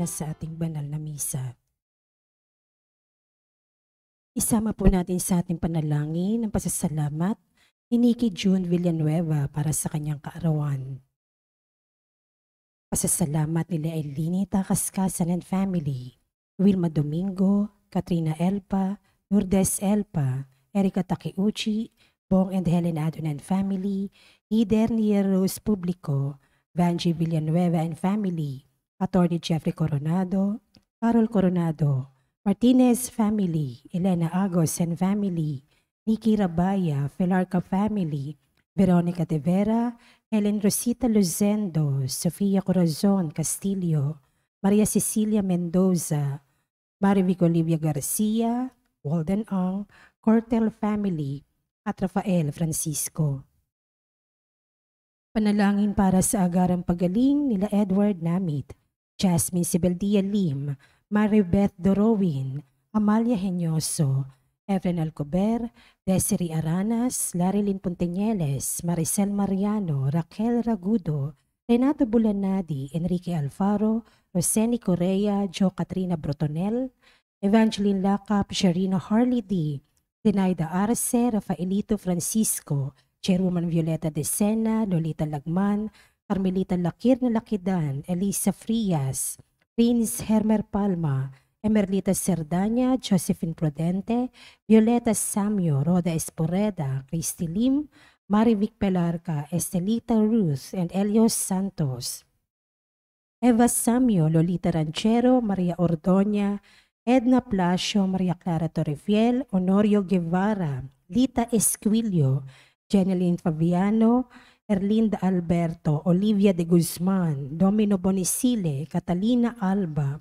sa ating banal na misa. Isama po natin sa ating panalangin ang pasasalamat ni Nikki June Villanueva para sa kanyang kaarawan. Pasasalamat nila Elinita Kaskasan and family, Wilma Domingo, Katrina Elpa, Lourdes Elpa, Erika Takeuchi, Bong and Helen Adon and family, Eder Rose Publico, Vanji Villanueva and family, Atty. Jeffrey Coronado, Carol Coronado, Martinez family, Elena Agos and family, Nikki Rabaya, Felarca family, Veronica De Vera, Helen Rosita Luzendo, Sofia Corazon Castillo, Maria Cecilia Mendoza, Marivic Olivia Garcia, Walden Ang, Cortel family, at Rafael Francisco. Panalangin para sa agarang pagaling nila Edward Namit, Jasmine Sibeldia Lim, Maribeth Dorowin, Amalia Henyoso, Efren Alcober, Desiree Aranas, Larilyn Punteñeles, Maricel Mariano, Raquel Ragudo, Renato Bulanadi, Enrique Alfaro, Roseni Correa, Jo Katrina Brotonel, Evangeline Lacap, Sharina Harley D., Zenaida Arce, Rafaelito Francisco, Chairwoman Violeta De Sena, Lolita Lagman, Carmelita Lakir na Lakidan, Elisa Frias, Prince Hermer Palma, Emerlita Cerdanya, Josephine Prudente, Violeta Samio, Roda Esporeda, Christy Lim, Marivic Pelarca, Estelita Ruth, and Elios Santos. Eva Samio, Lolita Ranchero, Maria Ordoña, Edna Plasio, Maria Clara Torrefiel, Honorio Guevara, Lita Esquilio, Jeneline Fabiano, Erlinda Alberto, Olivia de Guzman, Domino Bonisile, Catalina Alba,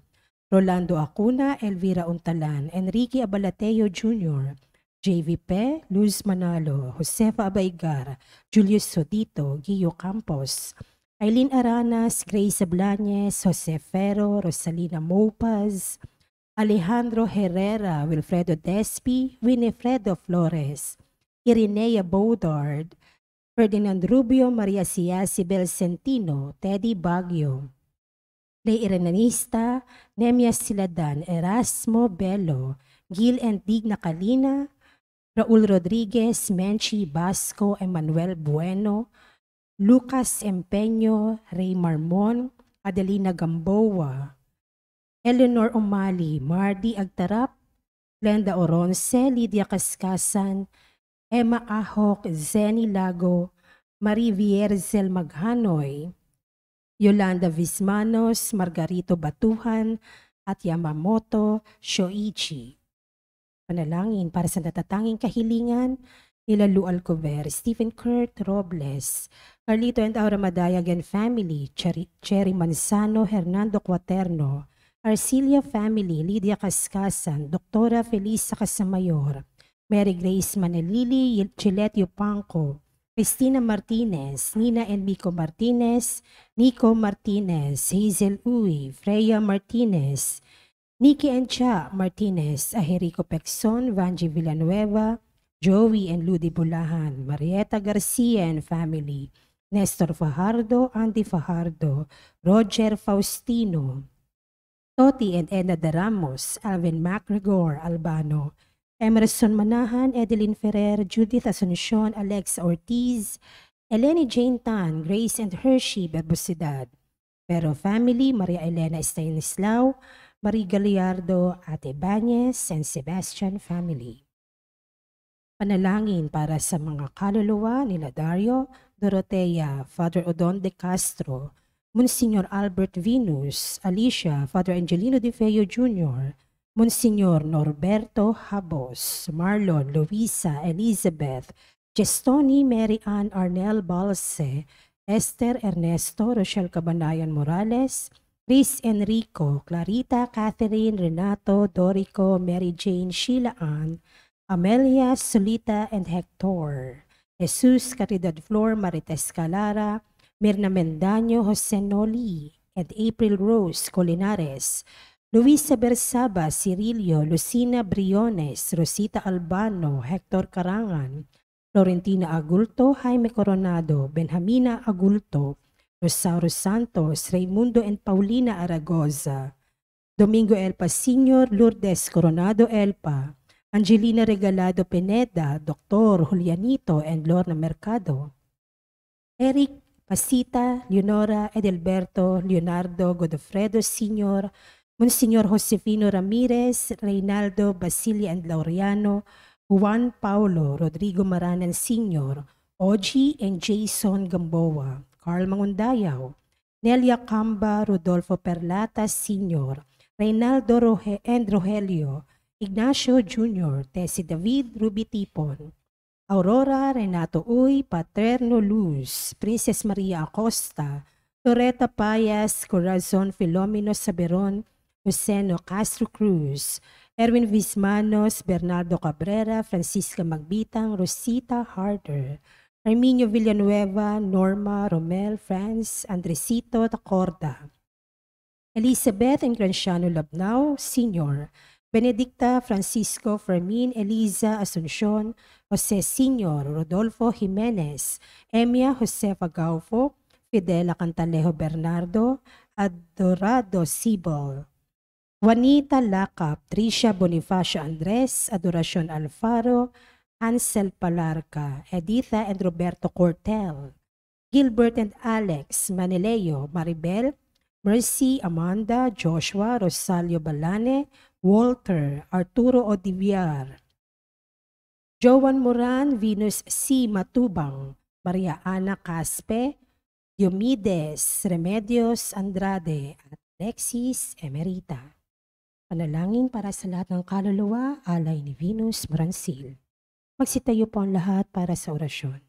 Rolando Acuna, Elvira Untalan, Enrique Abalateo Jr., JV Pe, Luz Manalo, Josefa Abaigar, Julius Sodito, Gio Campos, Aileen Aranas, Grace Ablañez, Jose Ferro, Rosalina Mopaz, Alejandro Herrera, Wilfredo Despi, Winifredo Flores, Irinea Baudard, Ferdinand Rubio, Maria Sibel Centino, Teddy Baguio, Lay Irenanista, Nemia Siladan, Erasmo Bello, Gil and Digna Kalina, Raul Rodriguez, Menchi Basco, Emmanuel Bueno, Lucas Empeño, Ray Marmon, Adelina Gamboa, Eleanor Umali, Mardi Agtarap, Glenda Oronce, Lydia Kaskasan, Emma Ahok, Zeni Lago, Marie Vierzel Maghanoy, Yolanda Vismanos, Margarito Batuhan, at Yamamoto Shoichi. Panalangin para sa natatanging kahilingan nila Lu Alcover, Stephen Kurt Robles, Carlito and Aura Madayagan family, Cherry Manzano, Hernando Quaterno, Arcilia family, Lydia Kaskasan, Doktora Felisa Casamayor, Mary Grace Manalili, Chilette Yupanco, Cristina Martinez, Nina Enrico Martinez, Nico Martinez, Hazel Uy, Freya Martinez, Nikki Encha Martinez, Aherico Pexon, Vanji Villanueva, Joey and Ludi Bulahan, Marieta Garcia and family, Nestor Fajardo, Andy Fajardo, Roger Faustino, Toti and Edna de Ramos, Alvin MacGregor Albano, Emerson Manahan, Edeline Ferrer, Judith Asuncion, Alex Ortiz, Eleni Jane Tan, Grace and Hershey Berbosidad, Pero family, Maria Elena Stanislao, Marie Gallardo, Ate Banyes, and Sebastian family. Panalangin para sa mga kaluluwa nila Dario, Dorotea, Father Odon de Castro, Monsignor Albert Venus, Alicia, Father Angelino De Feo Jr., Monsignor Norberto Habos, Marlon, Luisa, Elizabeth, Gestoni, Mary Ann Arnel Balse, Esther Ernesto, Rochelle Cabanayan Morales, Chris Enrico, Clarita, Catherine, Renato, Dorico, Mary Jane, Sheila Ann, Amelia, Solita, and Hector, Jesus, Caridad Flor, Marites Calara, Mirna Mendaño, Jose Noli, and April Rose Colinares, Luisa Bersaba, Cirilio, Lucina Briones, Rosita Albano, Hector Carangan, Florentina Agulto, Jaime Coronado, Benjamina Agulto, Rosauro Santos, Raimundo and Paulina Aragoza, Domingo Elpa Sr., Lourdes Coronado Elpa, Angelina Regalado Pineda, Dr. Julianito and Lorna Mercado, Eric Pasita, Leonora Edelberto, Leonardo Godofredo Sr., Monsignor Josefino Ramirez, Reynaldo Basilia and Laureano, Juan Paulo Rodrigo Maranan Sr., Ogie and Jason Gamboa, Carl Mangundayaw, Nelia Camba, Rodolfo Perlata Sr., Reynaldo and Rogelio, Ignacio Jr., Tessie David Ruby Tipon, Aurora Renato Uy, Paterno Luz, Princess Maria Acosta, Loretta Payas, Corazon Filomeno Saberon, Luceno Castro Cruz, Erwin Vismanos, Bernardo Cabrera, Francisca Magbitang, Rosita Harder, Arminio Villanueva, Norma Romel, Franz, Andresito Tacorda, Elizabeth Engranciano Labnao, Sr., Benedicta Francisco Fermin Eliza Asuncion, Jose Sr., Rodolfo Jimenez, Emia Josefa Gaufo, Fidela Cantalejo Bernardo, Adorado Sibol, Juanita Lacap, Tricia Bonifacio Andres, Adoracion Alfaro, Hansel Palarca, Editha and Roberto Cortel, Gilbert and Alex Manileo, Maribel, Mercy, Amanda, Joshua, Rosalio Balane, Walter, Arturo Odiviar, Joan Moran, Venus C. Matubang, Maria Ana Caspe, Diomedes Remedios Andrade, at Alexis Emerita. Panalangin para sa lahat ng kaluluwa, alay ni Venus Morancil. Magsitayo po ang lahat para sa orasyon.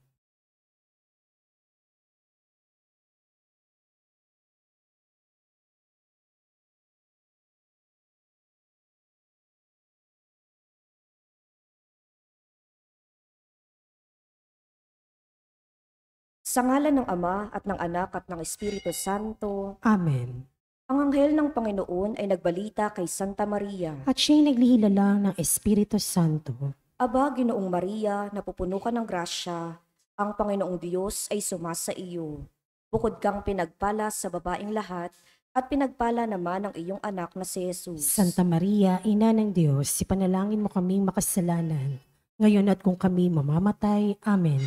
Sa ngalan ng Ama at ng Anak at ng Espiritu Santo, Amen. ang anghel ng Panginoon ay nagbalita kay Santa Maria. At siya'y naglihilala ng Espiritu Santo. Aba, Ginoong Maria, napupuno ka ng grasya, ang Panginoong Diyos ay sumasa iyo. Bukod kang pinagpala sa babaeng lahat, at pinagpala naman ang iyong anak na si Jesus. Santa Maria, Ina ng Diyos, ipanalangin mo kaming makasalanan, ngayon at kung kami mamamatay. Amen.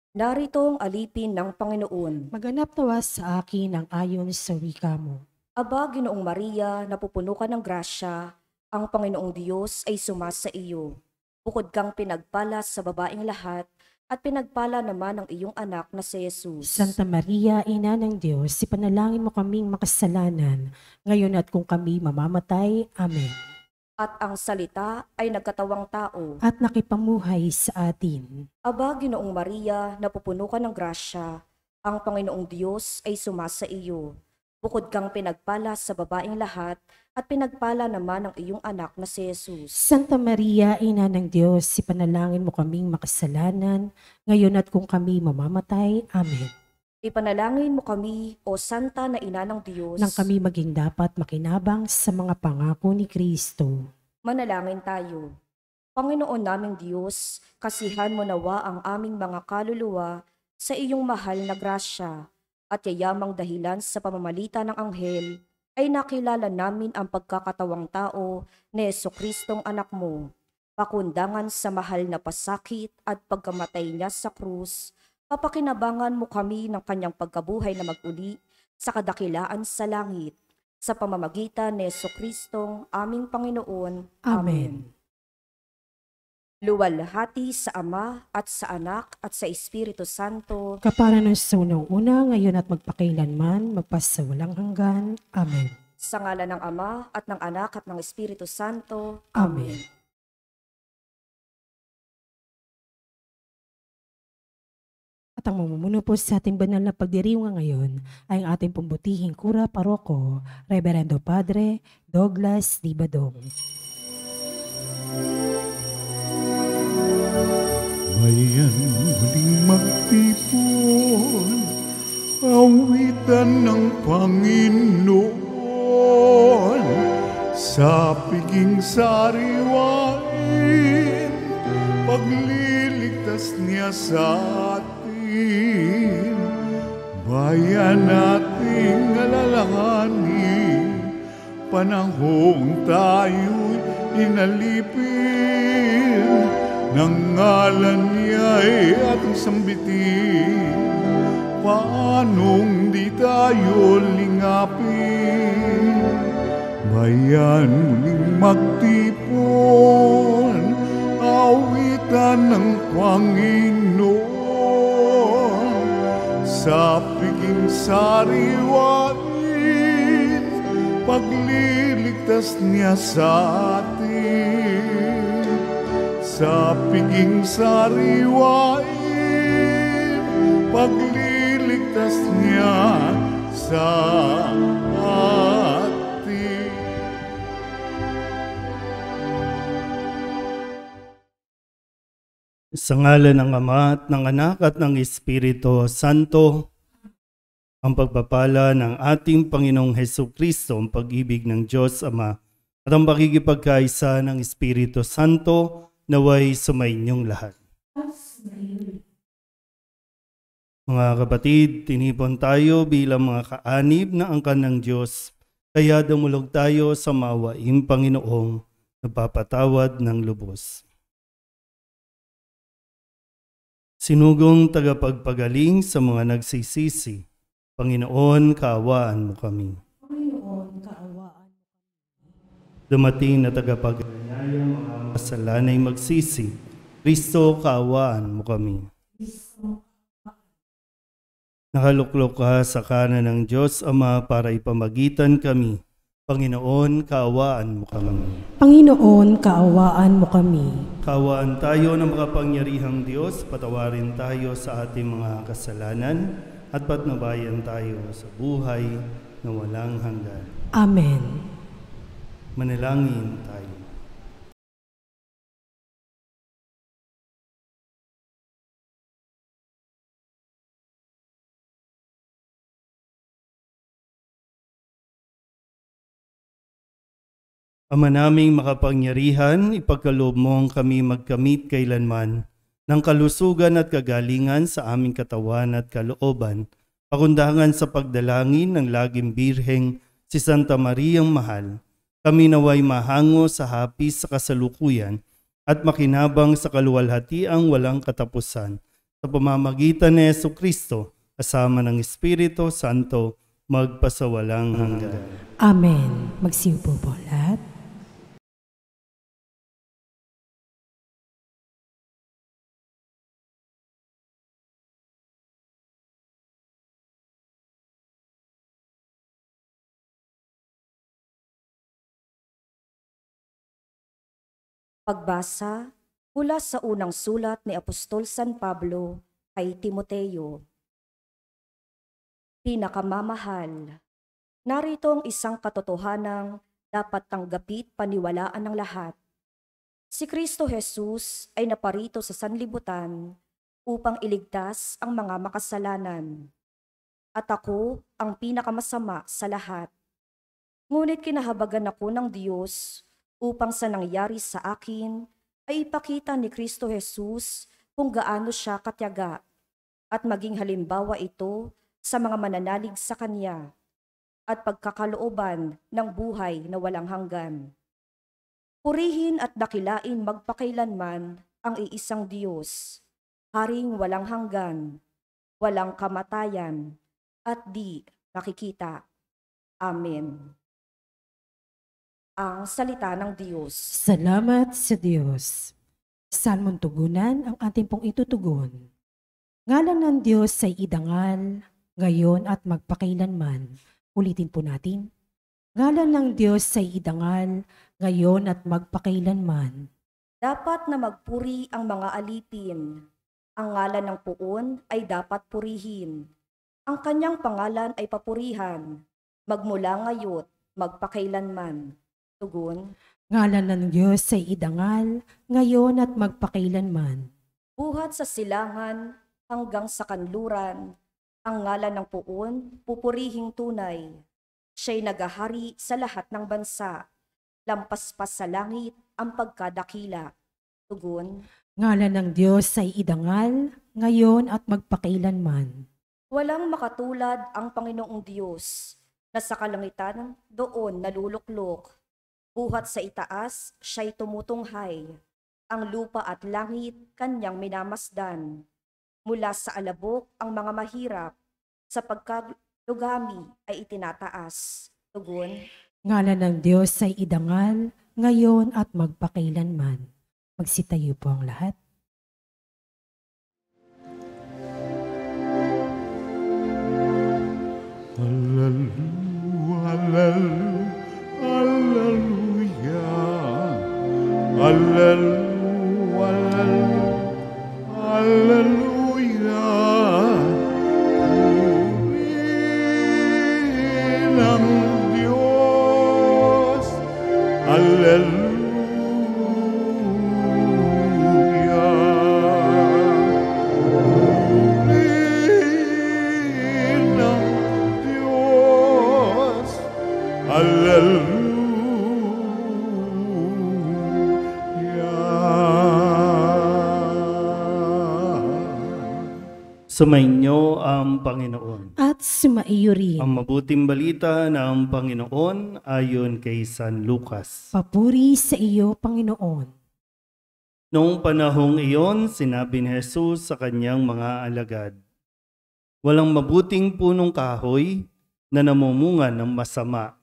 Narito ang alipin ng Panginoon. Maganap nawa sa akin ang ayon sa wika mo. Aba, Ginoong Maria, napupuno ka ng grasya, ang Panginoong Diyos ay sumasa iyo. Bukod kang pinagpala sa babaeng lahat, at pinagpala naman ang iyong anak na si Jesus. Santa Maria, Ina ng Diyos, ipanalangin mo kaming makasalanan, ngayon at kung kami mamamatay. Amen. At ang salita ay nagkatawang tao. At nakipamuhay sa atin. Aba, Ginoong Maria, napupuno ka ng grasya, ang Panginoong Diyos ay sumasa iyo. Bukod kang pinagpala sa babaeng lahat, at pinagpala naman ang iyong anak na si Jesus. Santa Maria, Ina ng Diyos, ipanalangin mo kaming makasalanan, ngayon at kung kami mamamatay. Amen. Ipanalangin mo kami, O Santa na Ina ng Diyos, Nang kami maging dapat makinabang sa mga pangako ni Kristo. manalangin tayo. Panginoon naming Diyos, kasihan mo nawa ang aming mga kaluluwa sa iyong mahal na grasya, at yayamang dahilan sa pamamalita ng anghel, ay nakilala namin ang pagkakatawang tao ni Jesucristong anak mo. Pakundangan sa mahal na pasakit at pagkamatay niya sa krus, papakinabangan mo kami ng kanyang pagkabuhay na maguli sa kadakilaan sa langit, sa pamamagitan ni Jesucristong aming Panginoon. Amen. Luwalhati sa Ama at sa Anak at sa Espiritu Santo, Kapara ng sa unang-una, ngayon at magpakailanman, magpasawalang hanggan. Amen. sa ngalan ng Ama at ng Anak at ng Espiritu Santo. Amen. At ang mamumuno po sa ating banal na pagdiriwang ngayon ay ang ating pumbutihing kura paroko, Reverendo Padre Douglas D. Badong. Bayan muling magtipon, awitan ng Panginoon, sa piging sariwain, pagliligtas niya sa atin. Bayan nating alalahanin panahong tayo'y inalipin, ng ngalan niya'y ating sambitin. Paanong di tayo lingapin? Bayan muling magtipon, awitan ng Panginoon, sa piging sariwain, pagliligtas niya sa atin. Sa piging sariwain, pagliligtas niya sa atin. Sa ngalan ng Ama at ng Anak at ng Espiritu Santo, ang pagpapala ng ating Panginoong Hesukristo, ang pag-ibig ng Diyos Ama, at ang pakikipagkaisa ng Espiritu Santo naway sumainyong lahat. Mga kapatid, tinipon tayo bilang mga kaanib na angkan ng Diyos, kaya dumulog tayo sa mawaing Panginoong nagpapatawad ng lubos. Sinugong tagapagpagaling sa mga nagsisisi, Panginoon, kaawaan mo kami. Panginoon, kaawaan. Dumating na tagapaganyaya mga kasalanay magsisi, Kristo, kaawaan mo kami. Nakaluklok ka sa kanan ng Diyos Ama para ipamagitan kami. Panginoon, kaawaan mo kami. Panginoon, kaawaan mo kami. Kaawaan tayo ng makapangyarihang Diyos, patawarin tayo sa ating mga kasalanan at patnubayan tayo sa buhay na walang hanggan. Amen. Manalangin tayo. Ama naming makapangyarihan, ipagkaloob mong kami magkamit kailanman ng kalusugan at kagalingan sa aming katawan at kalooban, pakundangan sa pagdalangin ng laging birheng si Santa Mariang Mahal. Kami naway mahango sa hapis sa kasalukuyan at makinabang sa kaluwalhatiang walang katapusan sa pamamagitan ni Jesucristo kasama ng Espiritu Santo magpasawalang hanggan. Amen. Magsiupo po lahat. Pagbasa mula sa unang sulat ni Apostol San Pablo kay Timoteo. Pinakamamahal, narito ang isang katotohanang dapat tanggapit paniwalaan ng lahat. Si Kristo Jesus ay naparito sa sanlibutan upang iligtas ang mga makasalanan. At ako ang pinakamasama sa lahat. Ngunit kinahabagan ako ng Diyos upang sa nangyari sa akin ay ipakita ni Kristo Jesus kung gaano siya katyaga at maging halimbawa ito sa mga mananalig sa Kanya at pagkakalooban ng buhay na walang hanggan. Purihin at dakilain magpakailanman ang iisang Diyos, Haring walang hanggan, walang kamatayan, at di nakikita. Amen. Ang salita ng Diyos. Salamat sa Diyos. Salmon tugunan ang ating pong itutugon. Ngalan ng Diyos ay idangal, ngayon at magpakailanman. Ulitin po natin. Ngalan ng Diyos ay idangal, ngayon at magpakailanman. Dapat na magpuri ang mga alipin. Ang ngalan ng puon ay dapat purihin. Ang kanyang pangalan ay papurihan. Magmula ngayon, magpakailanman. Tugon. Ngalan ng Diyos ay idangal, ngayon at magpakailanman. Buhat sa silangan hanggang sa kanluran, ang ngalan ng puon, pupurihing tunay. Siya'y nagahari sa lahat ng bansa, lampas-pas sa langit ang pagkadakila. Tugon. Ngalan ng Diyos ay idangal, ngayon at magpakailanman. Walang makatulad ang Panginoong Diyos, na sa kalangitan doon naluluklok. Buhat sa itaas, siya'y tumutunghay. Ang lupa at langit kanyang minamasdan. Mula sa alabok ang mga mahirap, sa pagkalugami ay itinataas. Tugon, Ngalan ng Diyos ay idangal, ngayon at magpakailanman. Magsitayo po ang lahat. Hallelujah, hallelujah, hallelujah. Purihin ang Diyos, hallelujah. Purihin ang Diyos, hallelujah. Sumainyo ang Panginoon. At sumaiyo rin. Ang mabuting balita ng Panginoon ayon kay San Lucas. Papuri sa iyo, Panginoon. Noong panahong iyon, sinabi ni Jesus sa kanyang mga alagad, walang mabuting punong kahoy na namumunga ng masama,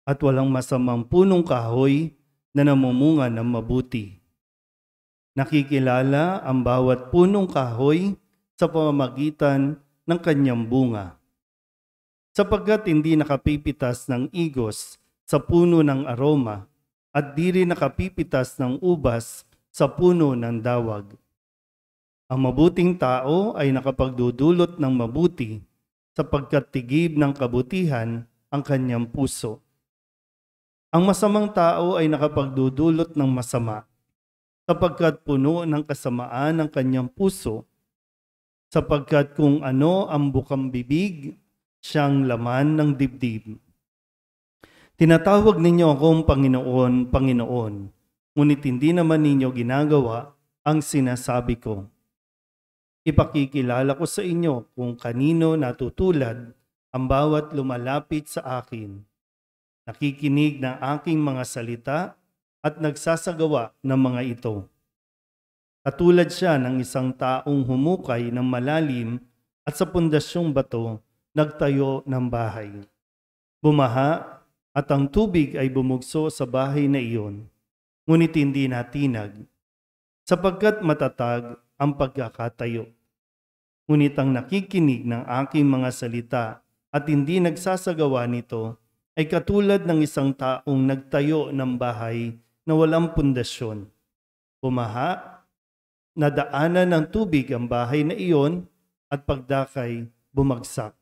at walang masamang punong kahoy na namumunga ng mabuti. Nakikilala ang bawat punong kahoy sa pamamagitan ng kanyang bunga. Sapagkat hindi nakapipitas ng igos sa puno ng aroma at di rin nakapipitas ng ubas sa puno ng dawag. Ang mabuting tao ay nakapagdudulot ng mabuti sapagkat tigib ng kabutihan ang kanyang puso. Ang masamang tao ay nakapagdudulot ng masama sapagkat puno ng kasamaan ang kanyang puso, sapagkat kung ano ang bukang bibig, siyang laman ng dibdib. Tinatawag ninyo akong Panginoon, Panginoon, ngunit hindi naman ninyo ginagawa ang sinasabi ko. Ipakikilala ko sa inyo kung kanino natutulad ang bawat lumalapit sa akin, nakikinig ng aking mga salita at nagsasagawa ng mga ito. Katulad siya ng isang taong humukay ng malalim at sa pundasyong bato nagtayo ng bahay. Bumaha at ang tubig ay bumugso sa bahay na iyon, ngunit hindi natinag, sapagkat matatag ang pagkakatayo. Ngunit ang nakikinig ng aking mga salita at hindi nagsasagawa nito ay katulad ng isang taong nagtayo ng bahay na walang pundasyon. Bumaha, nadaanan ng tubig ang bahay na iyon at pagdakay bumagsak.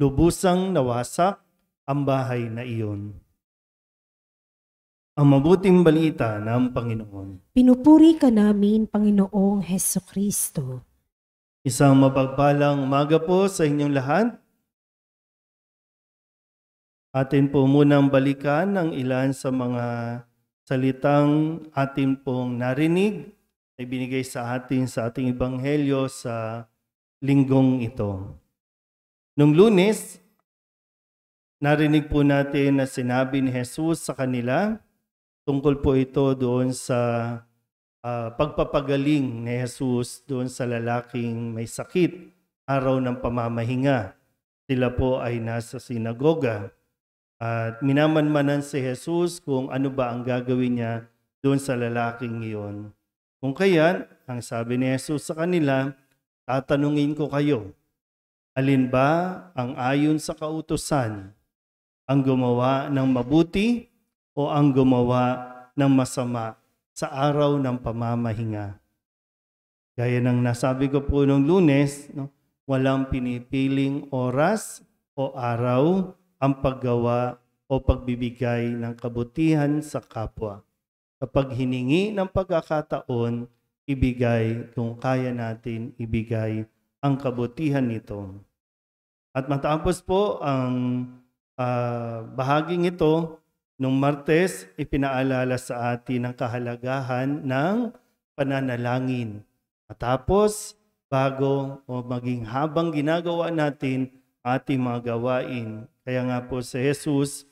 Lubusang nawasak ang bahay na iyon. Ang mabuting balita ng Panginoon. Pinupuri ka namin, Panginoong Hesukristo. Isang mapagpalang umaga po sa inyong lahat. Atin po munang balikan ang ilan sa mga salitang atin pong narinig ay binigay sa atin sa ating ebanghelyo sa linggong ito. Nung Lunes, narinig po natin na sinabi ni Jesus sa kanila, tungkol po ito doon sa pagpapagaling ni Jesus doon sa lalaking may sakit, araw ng pamamahinga. Sila po ay nasa sinagoga at minamanmanan si Jesus kung ano ba ang gagawin niya doon sa lalaking iyon. Kung kaya, ang sabi ni Jesus sa kanila, tatanungin ko kayo, alin ba ang ayon sa kautusan? Ang gumawa ng mabuti o ang gumawa ng masama sa araw ng pamamahinga? Gaya ng nasabi ko po nung Lunes, walang pinipiling oras o araw ang paggawa o pagbibigay ng kabutihan sa kapwa. Kapag hiningi ng pagkakataon, ibigay kung kaya natin ibigay ang kabutihan nito. At matapos po ang bahaging ito, nung Martes, ipinaalala sa atin ang kahalagahan ng pananalangin. Matapos, bago o maging habang ginagawa natin ating mga gawain. Kaya nga po si Jesus,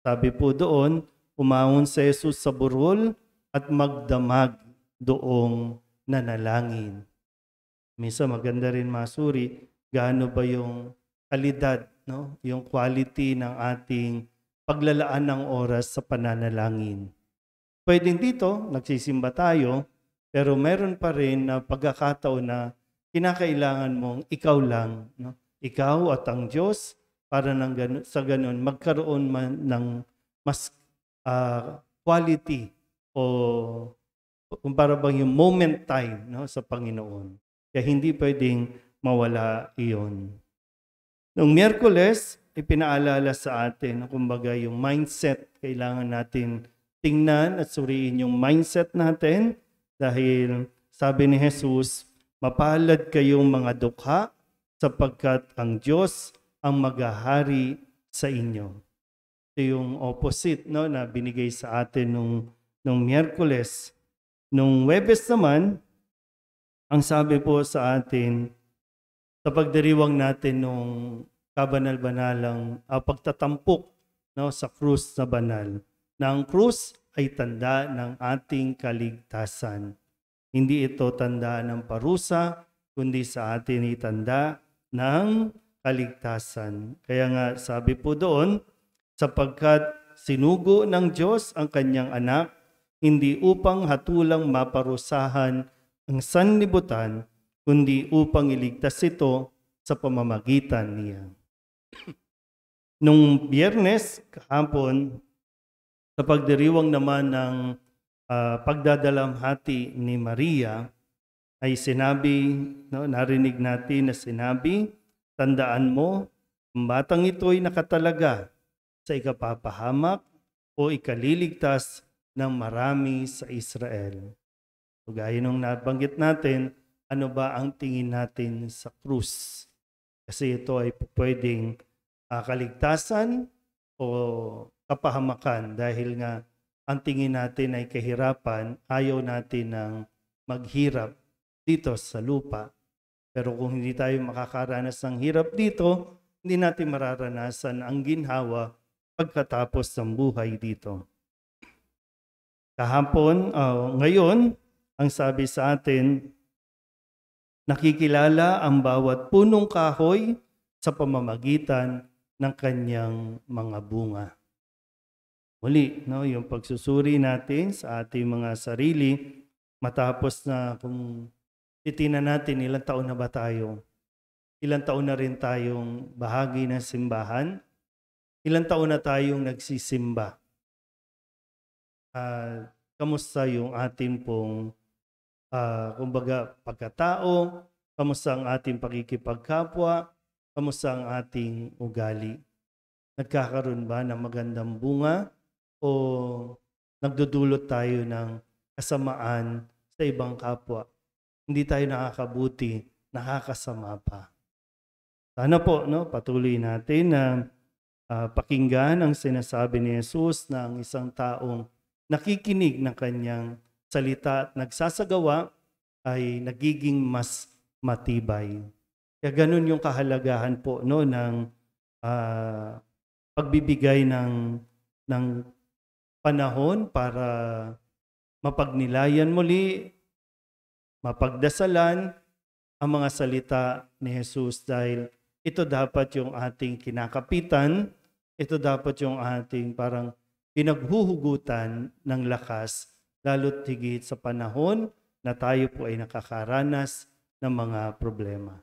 sabi po doon, umahon si Jesus sa burol at magdamag doong nanalangin. Minsan maganda rin masuri gaano ba yung kalidad, no? Yung quality ng ating paglalaan ng oras sa pananalangin. Pwedeng dito, nagsisimba tayo, pero meron pa rin na pagkakataon na kinakailangan mong ikaw lang, no? Ikaw at ang Diyos para sa ganun magkaroon man ng mas quality o kumpara bang yung moment time, no, sa Panginoon. Kaya hindi pwedeng mawala iyon. Noong Miyerkules, ipinaalala sa atin, kumbaga yung mindset, kailangan natin tingnan at suriin yung mindset natin dahil sabi ni Jesus, mapalad kayong mga dukha sapagkat ang Diyos ang maghahari sa inyo. Ito yung opposite, no, na binigay sa atin nung Miyerkules. Nung Huwebes naman, ang sabi po sa atin, sa pagdiriwang natin nung kabanal-banalang pagtatampok, no, sa krus na banal, na ang krus ay tanda ng ating kaligtasan. Hindi ito tanda ng parusa, kundi sa atin itanda ng kaligtasan. Kaya nga sabi po doon, sapagkat sinugo ng Diyos ang kanyang anak, hindi upang hatulang maparusahan ang sanlibutan, kundi upang iligtas ito sa pamamagitan niya. Nung Biyernes, kahapon, sa pagdiriwang naman ng pagdadalamhati ni Maria, ay sinabi, no, narinig natin na sinabi, tandaan mo, ang batang ito'y nakatalaga sa ikapapahamak o ikaliligtas ng marami sa Israel. So, gaya nung nabanggit natin, ano ba ang tingin natin sa krus? Kasi ito ay pwedeng kaligtasan o kapahamakan dahil nga ang tingin natin ay kahirapan, ayaw natin ng maghirap dito sa lupa. Pero kung hindi tayo makakaranas ng hirap dito, hindi natin mararanasan ang ginhawa pagkatapos ng buhay dito. Kahapon, ngayon, ang sabi sa atin, nakikilala ang bawat punong kahoy sa pamamagitan ng kanyang mga bunga. Muli, no, yung pagsusuri natin sa ating mga sarili, matapos na kung titinan natin ilang taon na ba tayo, ilang taon na rin tayong bahagi ng simbahan, ilang taon na tayong nagsisimba. Kamusta yung ating pong kumbaga pagkatao, kamusta ang ating pakikipagkapwa, kamusta ang ating ugali. Nagkakaroon ba ng magandang bunga o nagdudulot tayo ng kasamaan sa ibang kapwa? Hindi tayo nakakabuti, nakakasama pa. Sana po, no, patuloy natin na pakinggan ang sinasabi ni Jesus na ang isang taong nakikinig ng kanyang salita at nagsasagawa ay nagiging mas matibay. Kaya ganun yung kahalagahan po, no, ng pagbibigay ng panahon para mapagnilayan muli, mapagdasalan ang mga salita ni Jesus dahil ito dapat yung ating kinakapitan, ito dapat yung ating parang pinaghuhugutan ng lakas, lalo't higit sa panahon na tayo po ay nakakaranas ng mga problema.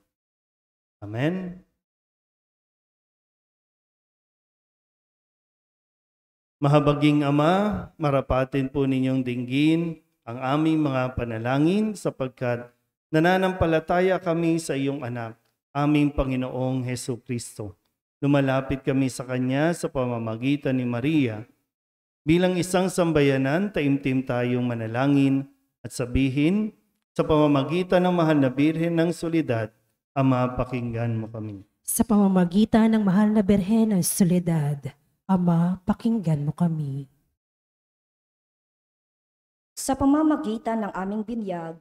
Amen? Mahabaging Ama, marapatin po ninyong dinggin ang aming mga panalangin sapagkat nananampalataya kami sa iyong anak, aming Panginoong Hesukristo. Lumalapit kami sa Kanya sa pamamagitan ni Maria. Bilang isang sambayanan, taimtim tayong manalangin at sabihin, sa pamamagitan ng mahal na Birhen ng Soledad, Ama, pakinggan mo kami. Sa pamamagitan ng mahal na Birhen ng Soledad, Ama, pakinggan mo kami. Sa pamamagitan ng aming binyag,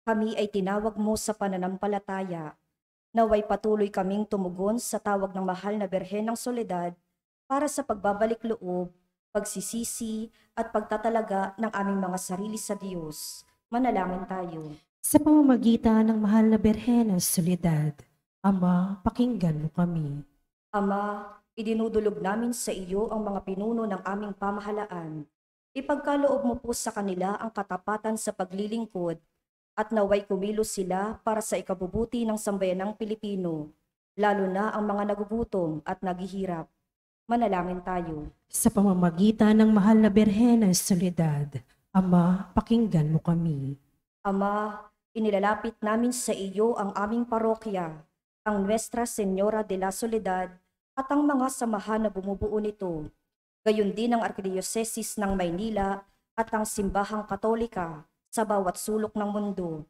kami ay tinawag mo sa pananampalataya Naway patuloy kaming tumugon sa tawag ng mahal na Birhen ng Soledad para sa pagbabalik loob, pagsisisi at pagtatalaga ng aming mga sarili sa Diyos. Manalangin tayo. Sa pamamagitan ng mahal na Birhen ng Soledad, Ama, pakinggan mo kami. Ama, idinudulog namin sa iyo ang mga pinuno ng aming pamahalaan. Ipagkaloob mo po sa kanila ang katapatan sa paglilingkod at naway kumilos sila para sa ikabubuti ng sambayanang Pilipino, lalo na ang mga nagugutom at naghihirap. Manalangin tayo. Sa pamamagitan ng mahal na Birhen ng Soledad, Ama, pakinggan mo kami. Ama, inilalapit namin sa iyo ang aming parokya, ang Nuestra Señora de la Soledad at ang mga samahan na bumubuo nito. Gayon din ang Arkidiyosesis ng Maynila at ang Simbahang Katolika sa bawat sulok ng mundo.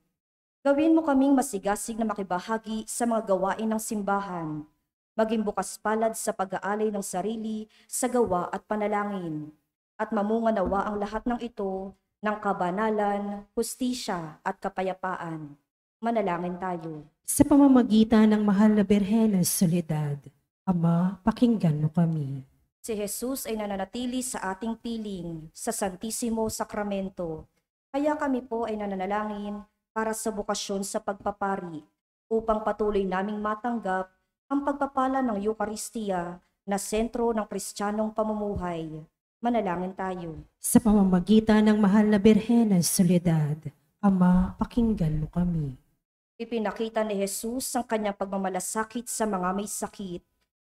Gawin mo kaming masigasig na makibahagi sa mga gawain ng simbahan, maging bukas palad sa pag-aalay ng sarili sa gawa at panalangin, at mamunga nawa ang lahat ng ito ng kabanalan, hustisya at kapayapaan. Manalangin tayo. Sa pamamagitan ng mahal na Birhen ng Soledad, Ama, pakinggan mo kami. Si Jesus ay nananatili sa ating piling sa Santisimo Sakramento. Kaya kami po ay nananalangin para sa bukasyon sa pagpapari upang patuloy naming matanggap ang pagpapala ng Eukaristiya na sentro ng Kristiyanong pamumuhay. Manalangin tayo. Sa pamamagitan ng mahal na Birhen ng Soledad, Ama, pakinggan mo kami. Ipinakita ni Jesus ang kanyang pagmamalasakit sa mga may sakit,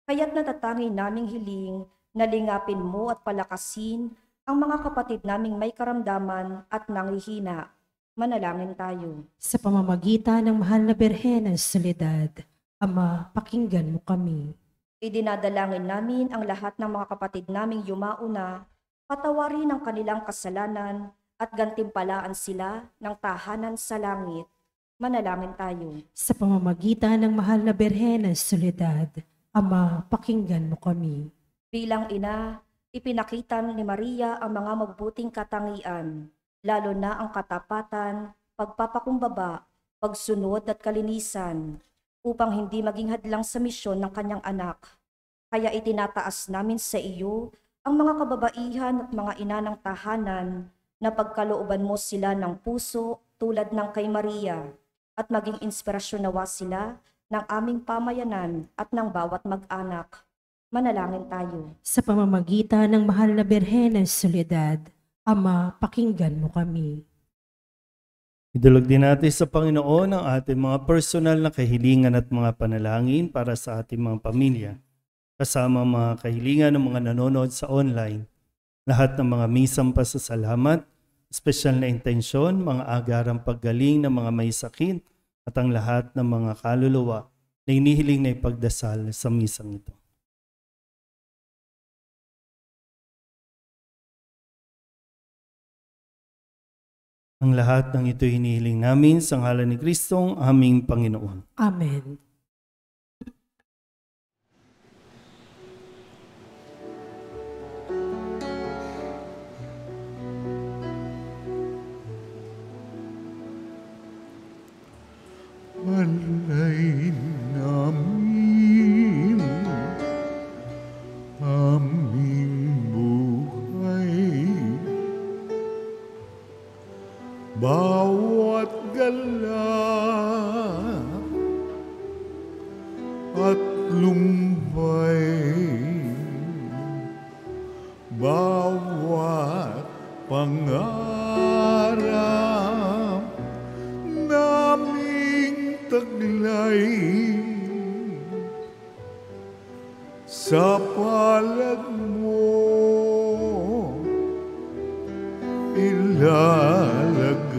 kaya't natatangin naming hiling na lingapin mo at palakasin ang mga kapatid naming may karamdaman at nanghihina. Manalangin tayo. Sa pamamagitan ng mahal na Birhen ng Soledad, Ama, pakinggan mo kami. Idinadalangin namin ang lahat ng mga kapatid naming yumauna, patawarin ang kanilang kasalanan at gantimpalaan sila ng tahanan sa langit. Manalangin tayo. Sa pamamagitan ng mahal na Birhen ng Soledad, Ama, pakinggan mo kami. Bilang ina, ipinakita ni Maria ang mga mabubuting katangian, lalo na ang katapatan, pagpapakumbaba, pagsunod at kalinisan, upang hindi maging hadlang sa misyon ng kanyang anak. Kaya itinataas namin sa iyo ang mga kababaihan at mga ina ng tahanan na pagkalooban mo sila ng puso tulad ng kay Maria, at maging inspirasyon nawa sila ng aming pamayanan at ng bawat mag-anak. Manalangin tayo. Sa pamamagitan ng mahal na Birhen ng Soledad, Ama, pakinggan mo kami. Idulog din natin sa Panginoon ang ating mga personal na kahilingan at mga panalangin para sa ating mga pamilya, kasama mga kahilingan ng mga nanonood sa online, lahat ng mga misang pasasalamat, espesyal na intensyon, mga agarang paggaling ng mga may sakit, at ang lahat ng mga kaluluwa na inihiling na ipagdasal sa misang ito. Ang lahat ng ito hinihiling namin sa ngalan ni Kristong aming Panginoon. Amen. Alay namin aming buhay, bawat galak at lumbay, bawat pangarap naming taglay, sa palad mo ilalagay.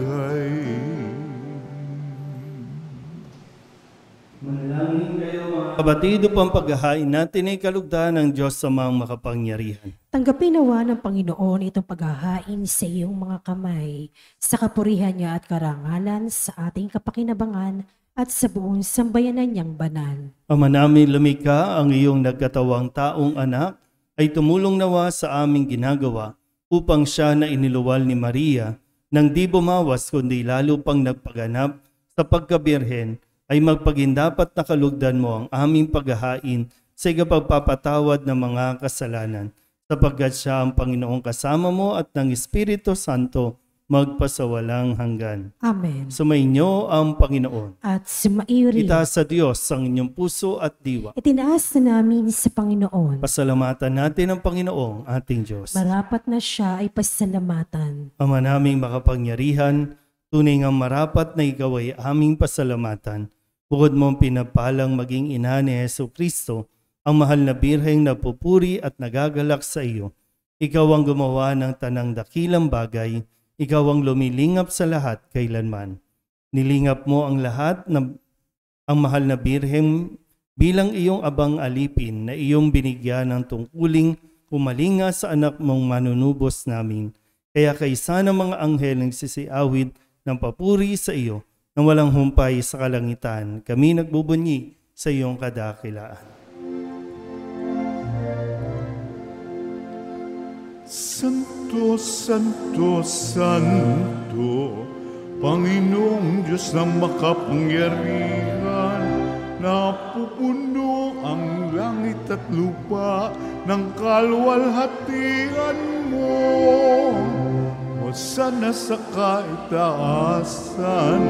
Manalangin kayo mga kapatid upang paghahain natin ay kalugdan ng Diyos sa mga makapangyarihan. Tanggapin nawa ng Panginoon itong paghahain sa iyong mga kamay, sa kapurihan niya at karangalan sa ating kapakinabangan at sa buong sambayanan niyang banal. Ama namin lumikha, ang iyong nagkatawang taong anak ay tumulong nawa sa aming ginagawa upang siya na iniluwal ni Maria nang di bumawas kundi lalo pang nagpaganap sa pagkabirhen ay magpagindapat na kalugdan mo ang aming paghahain sa ikapagpapatawad ng mga kasalanan, sapagkat siya ang Panginoong kasama mo at ng Espiritu Santo magpasawalang hanggan. Amen. Sumainyo ang Panginoon. At sumaiyo rin. Itaas sa Diyos ang inyong puso at diwa. Itinaas na namin sa Panginoon. Pasalamatan natin ang Panginoong ating Diyos. Marapat na siya ay pasalamatan. Ama naming makapangyarihan, tunay ngang marapat na ikaw ay aming pasalamatan. Bukod mong pinapalang maging ina ni Hesu Kristo, ang mahal na birheng napupuri at nagagalak sa iyo. Ikaw ang gumawa ng tanang dakilang bagay. Ikaw ang lumilingap sa lahat kailanman. Nilingap mo ang lahat ng ang mahal na birhen bilang iyong abang alipin na iyong binigyan ng tungkuling umalinga sa anak mong manunubos namin. Kaya kaysa ng mga anghel ng sisiawid ng papuri sa iyo nang walang humpay sa kalangitan, kami nagbubunyi sa iyong kadakilaan. Santo, Santo, Santo, Panginoong Diyos na makapangyarihan, napupuno ang langit at lupa ng kalwalhatian mo. Hosana sa kaitaasan,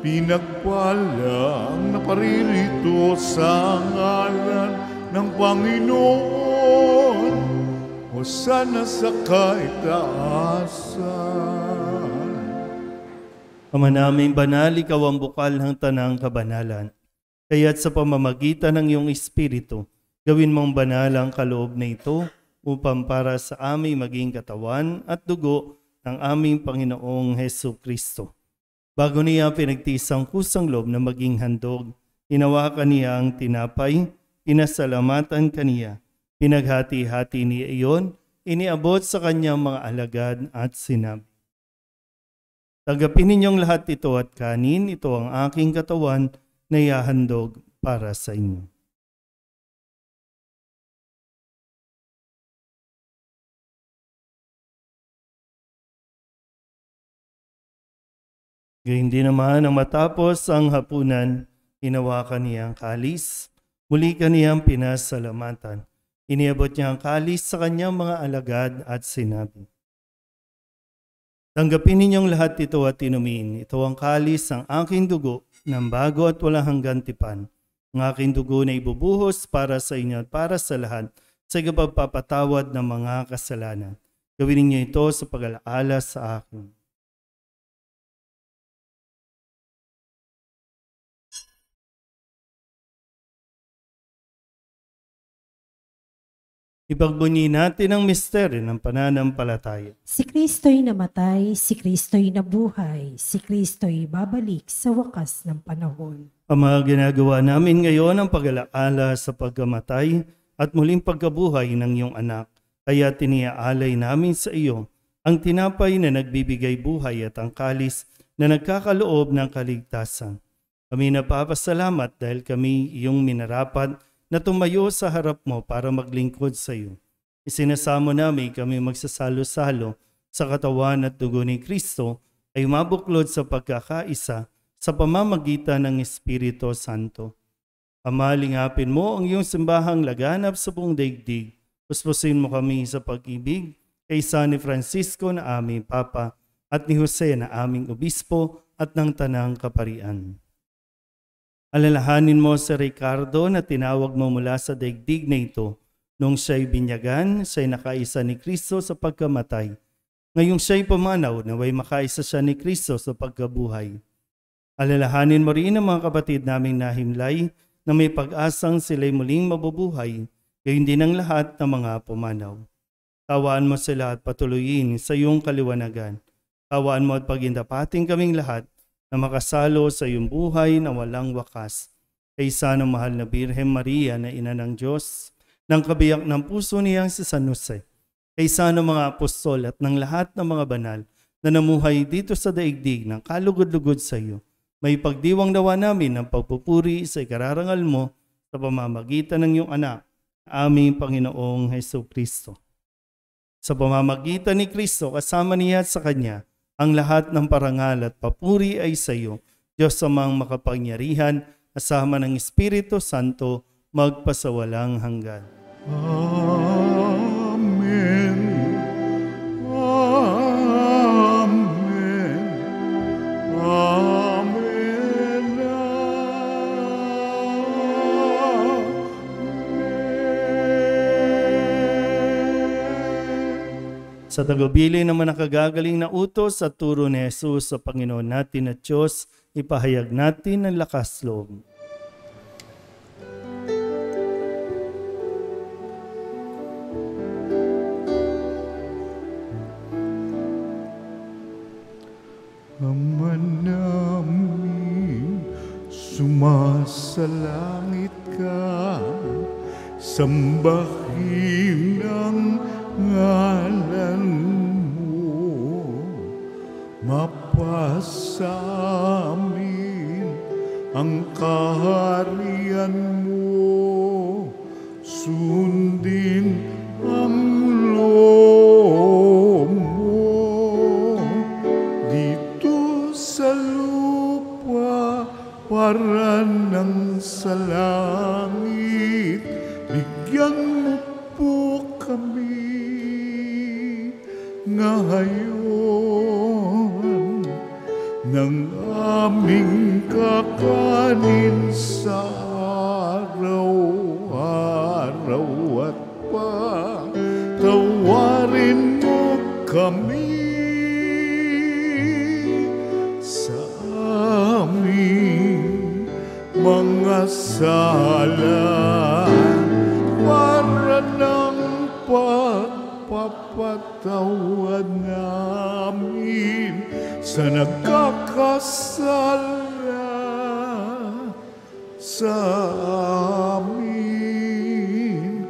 pinagpala ang naparirito sa ngalan ng Panginoon. Hosana sa kaitaasan. Ama naming banal, ikaw ang bukal ng tanang kabanalan. Kaya't sa pamamagitan ng iyong Espiritu, gawin mong banal ang kaloob na ito upang para sa aming maging katawan at dugo ng aming Panginoong Hesu Kristo. Bago niya pinagtiis ang kusang loob na maging handog, hinawakan niya ang tinapay, pinasalamatan kaniya. Pinaghati-hati niya iyon, iniabot sa kanyang mga alagad at sinabi, "Tanggapin ninyong lahat ito at kanin, ito ang aking katawan na ihahandog para sa inyo." Gayun din naman ang matapos ang hapunan, hinawakan niya ang kalis, muli kaniyang pinasalamatan. Iniabot niya ang kalis sa kanyang mga alagad at sinabi, "Tanggapin ninyong lahat ito at inumin. Ito ang kalis ng aking dugo ng bago at walang hanggang tipan. Ang aking dugo na ibubuhos para sa inyo at para sa lahat sa ikapagpapatawad ng mga kasalanan. Gawin ninyo ito sa pag-alaala sa akin." Ipagbunyi natin ang misteryo ng pananampalataya. Si Kristo'y namatay, si Kristo'y nabuhay, si Kristo'y babalik sa wakas ng panahon. Ang mga ginagawa namin ngayon ang pag-alaala sa pagkamatay at muling pagkabuhay ng iyong anak. Kaya tiniaalay namin sa iyo ang tinapay na nagbibigay buhay at ang kalis na nagkakaloob ng kaligtasan. Kami napapasalamat dahil kami iyong minarapat na tumayo sa harap mo para maglingkod sa iyo. Isinasamo namin kami magsasalo-salo sa katawan at dugo ni Kristo ay mabuklod sa pagkakaisa sa pamamagitan ng Espiritu Santo. Ama, lingapin mo ang iyong simbahang laganap sa buong daigdig. Puspusin mo kami sa pag-ibig kay San ni Francisco na aming Papa at ni Jose na aming Obispo at ng Tanang Kaparian. Alalahanin mo si Ricardo na tinawag mo mula sa daigdig na ito. Nung siya'y binyagan, siya'y nakaisa ni Kristo sa pagkamatay. Ngayong siya'y pumanaw, naway makaisa siya ni Kristo sa pagkabuhay. Alalahanin mo rin ang mga kapatid naming nahimlay na may pag-asang sila'y muling mabubuhay, gayon din ang lahat ng mga pumanaw. Tawaan mo sila at patuloyin sa iyong kaliwanagan. Tawaan mo at pagindapating kaming lahat na makasalo sa iyong buhay na walang wakas. Kaysa ng mahal na Birhen Maria na ina ng Diyos, ng kabiyak ng puso niyang si San Jose, kaysa ng mga apostol at ng lahat ng mga banal na namuhay dito sa daigdig ng kalugod-lugod sa iyo, may pagdiwang nawa namin ng pagpupuri sa ikararangal mo sa pamamagitan ng iyong anak, aming Panginoong Hesu Kristo. Sa pamamagitan ni Kristo, kasama niya at sa Kanya, ang lahat ng parangal at papuri ay sa iyo, Diyos Amang makapangyarihan, kasama ng Espiritu Santo, magpasawalang hanggan. Amen. Amen. Amen. Amen. Sa tagubilin naman nakagagaling na utos at turo ni Jesus sa Panginoon natin at Diyos, ipahayag natin ang lakas loob. Ama namin, sumasalangit ka, sambahin ang ngalan mo, mapasa amin ang kaharian mo, sundin ang loob mo dito sa lupa para ng sa langit. Bigyan mo po kami ngayon ng aming kakanin sa araw-araw at patawarin mo kami sa aming mga sala para ng pagpapatawad namin sa nagkakasala sa amin,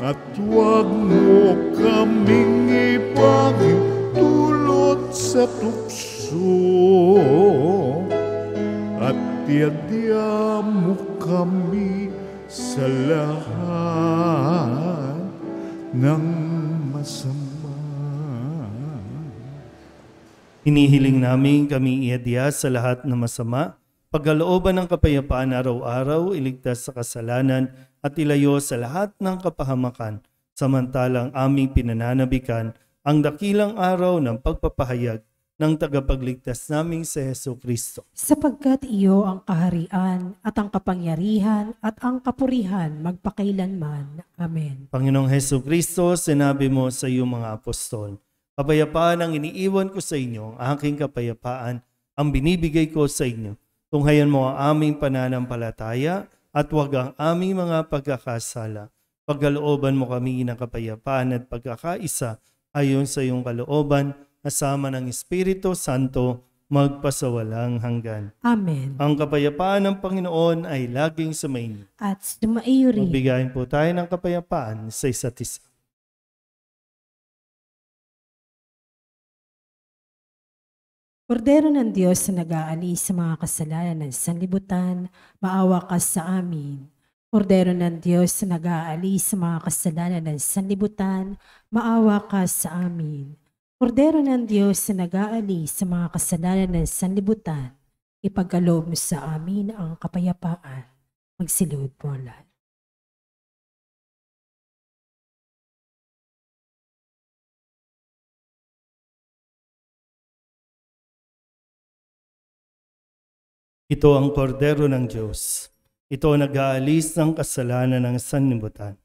at huwag mo kaming ipagtulot sa tukso, at tiadya mo kami sa lahat ng masama. Hinihiling namin kami iadya sa lahat ng masama, pagkalooban ng kapayapaan araw-araw, iligtas sa kasalanan at ilayo sa lahat ng kapahamakan, samantalang aming pinananabikan ang dakilang araw ng pagpapahayag ng tagapagligtas naming si Hesus Kristo. Sapagkat iyo ang kaharian at ang kapangyarihan at ang kapurihan magpakailanman. Amen. Panginoong Hesus Kristo, sinabi mo sa iyong mga apostol, kapayapaan ang iniiwan ko sa inyo, ang aking kapayapaan ang binibigay ko sa inyo. Tunghayan mo ang aming pananampalataya at huwag ang aming mga pagkakasala. Pagkalooban mo kami ng kapayapaan at pagkakaisa ayon sa iyong kalooban, kasama ng Espiritu Santo, magpasawalang hanggan. Amen. Ang kapayapaan ng Panginoon ay laging sumainyo. At sumaiyo rin. Magbigayin po tayo ng kapayapaan sa isa't isa. Kordero ng Diyos na nag-aalis sa mga kasalanan ng sanlibutan, maawa ka sa amin. Kordero ng Diyos na nag-aalis sa mga kasalanan ng sanlibutan, maawa ka sa amin. Kordero ng Diyos na nag-aalis sa mga kasalanan ng sanlibutan, ipagkaloob mo sa amin ang kapayapaan. Magsilod po ang lahat. Ito ang kordero ng Diyos. Ito ang nag-aalis ng kasalanan ng sanlibutan.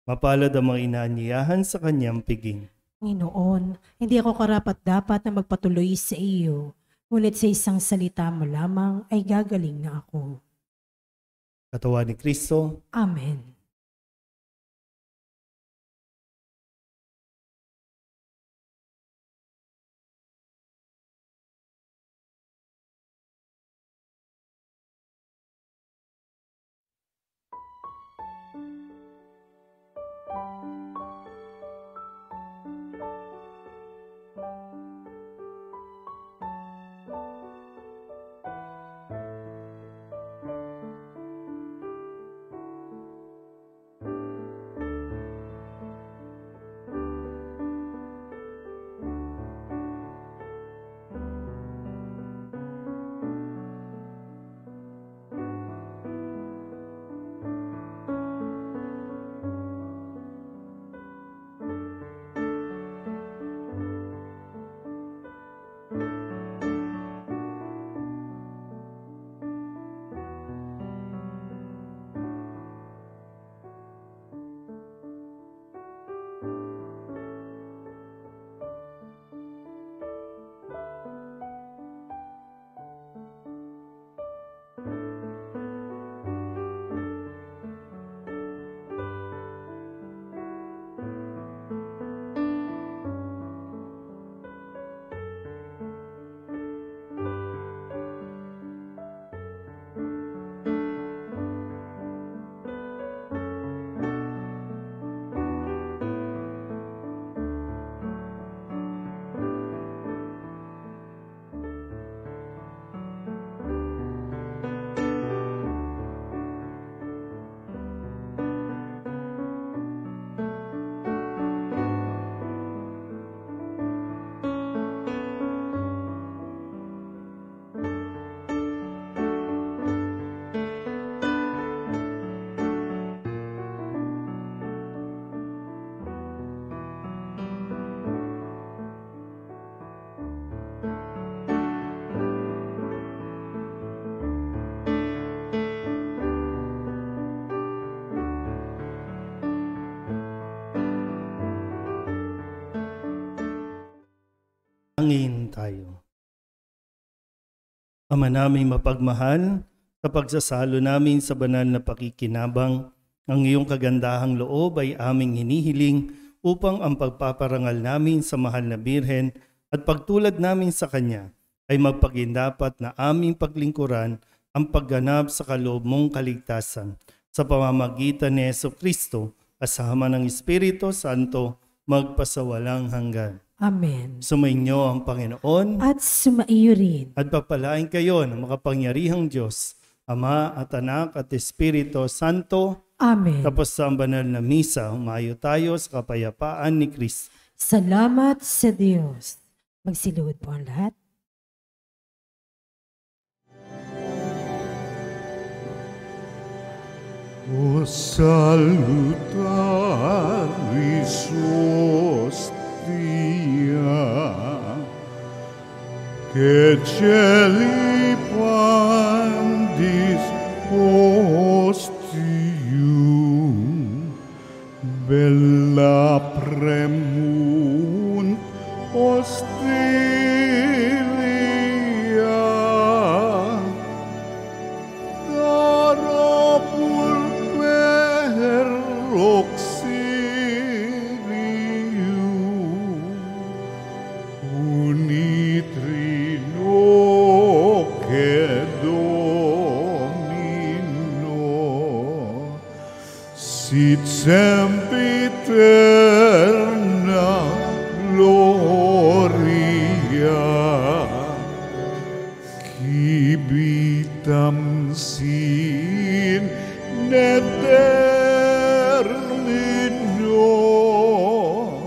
Mapalad ang mga inaanyayahan sa kanyang piging. Panginoon, hindi ako karapat-dapat na magpatuloy sa iyo, ngunit sa isang salita mo lamang ay gagaling na ako. Katawan ni Kristo, Amen. Manalangin tayo. Ama naming mapagmahal, sa pagsasalo namin sa banal na pakikinabang, ang iyong kagandahang loob ay aming hinihiling upang ang pagpaparangal namin sa mahal na Birhen at pagtulad namin sa Kanya ay magpagindapat na aming paglingkuran ang pagganap sa kaloob mong kaligtasan sa pamamagitan ni Jesucristo kasama ng Espiritu Santo magpasawalang hanggan. Amen. Sumainyo ang Panginoon At sumaiyo rin. at pagpalain kayo ng makapangyarihang Diyos, Ama at Anak at Espiritu Santo. Amen. Tapos sa banal na misa, humayo tayo sa kapayapaan ni Kristo. Salamat sa Diyos. Magsiluhod po ang lahat. O salutaris hostia, que celi pandis hostium, bella premunt hostilia, darabur per auxilium, unitrino che domino, sit sempiterna gloria, civitam sin eternino,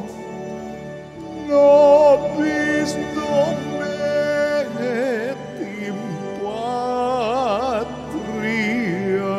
nobis dometim patria.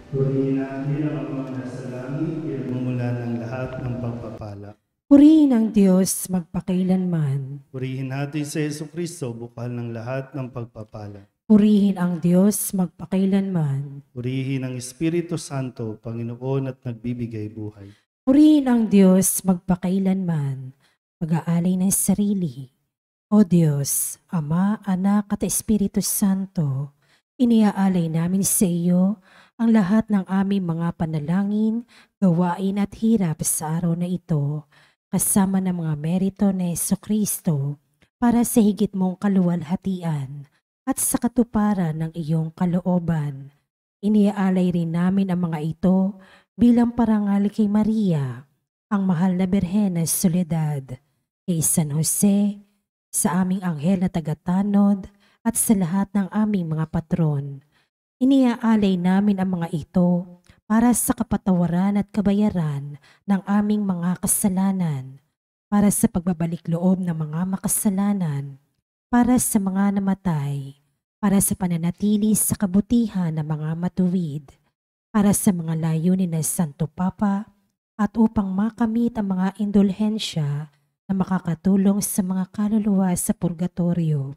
Purihin natin ang mga nasa langit, pinagmumulan ng lahat ng pagpapala. Purihin ang Diyos magpakailanman. Purihin natin sa Jesucristo, bukal ng lahat ng pagpapala. Purihin ang Diyos magpakailanman. Purihin ang Espiritu Santo, Panginoon at nagbibigay buhay. Purihin ang Diyos magpakailanman. Pag-aalay ng sarili. O Diyos, Ama, Anak at Espiritu Santo, iniaalay namin sa iyo ang lahat ng aming mga panalangin, gawain at hirap sa araw na ito, kasama ng mga merito ni Jesucristo para sa higit mong kaluwalhatian at sa katuparan ng iyong kalooban. Iniaalay rin namin ang mga ito bilang parangal kay Maria, ang mahal na Birhen ng Soledad, kay San Jose, sa aming anghel na tagatanod at sa lahat ng aming mga patron. Iniaalay namin ang mga ito para sa kapatawaran at kabayaran ng aming mga kasalanan, para sa pagbabalik loob ng mga makasalanan, para sa mga namatay, para sa pananatili sa kabutihan ng mga matuwid, para sa mga layunin ng Santo Papa, at upang makamit ang mga indulhensya na makakatulong sa mga kaluluwa sa purgatorio.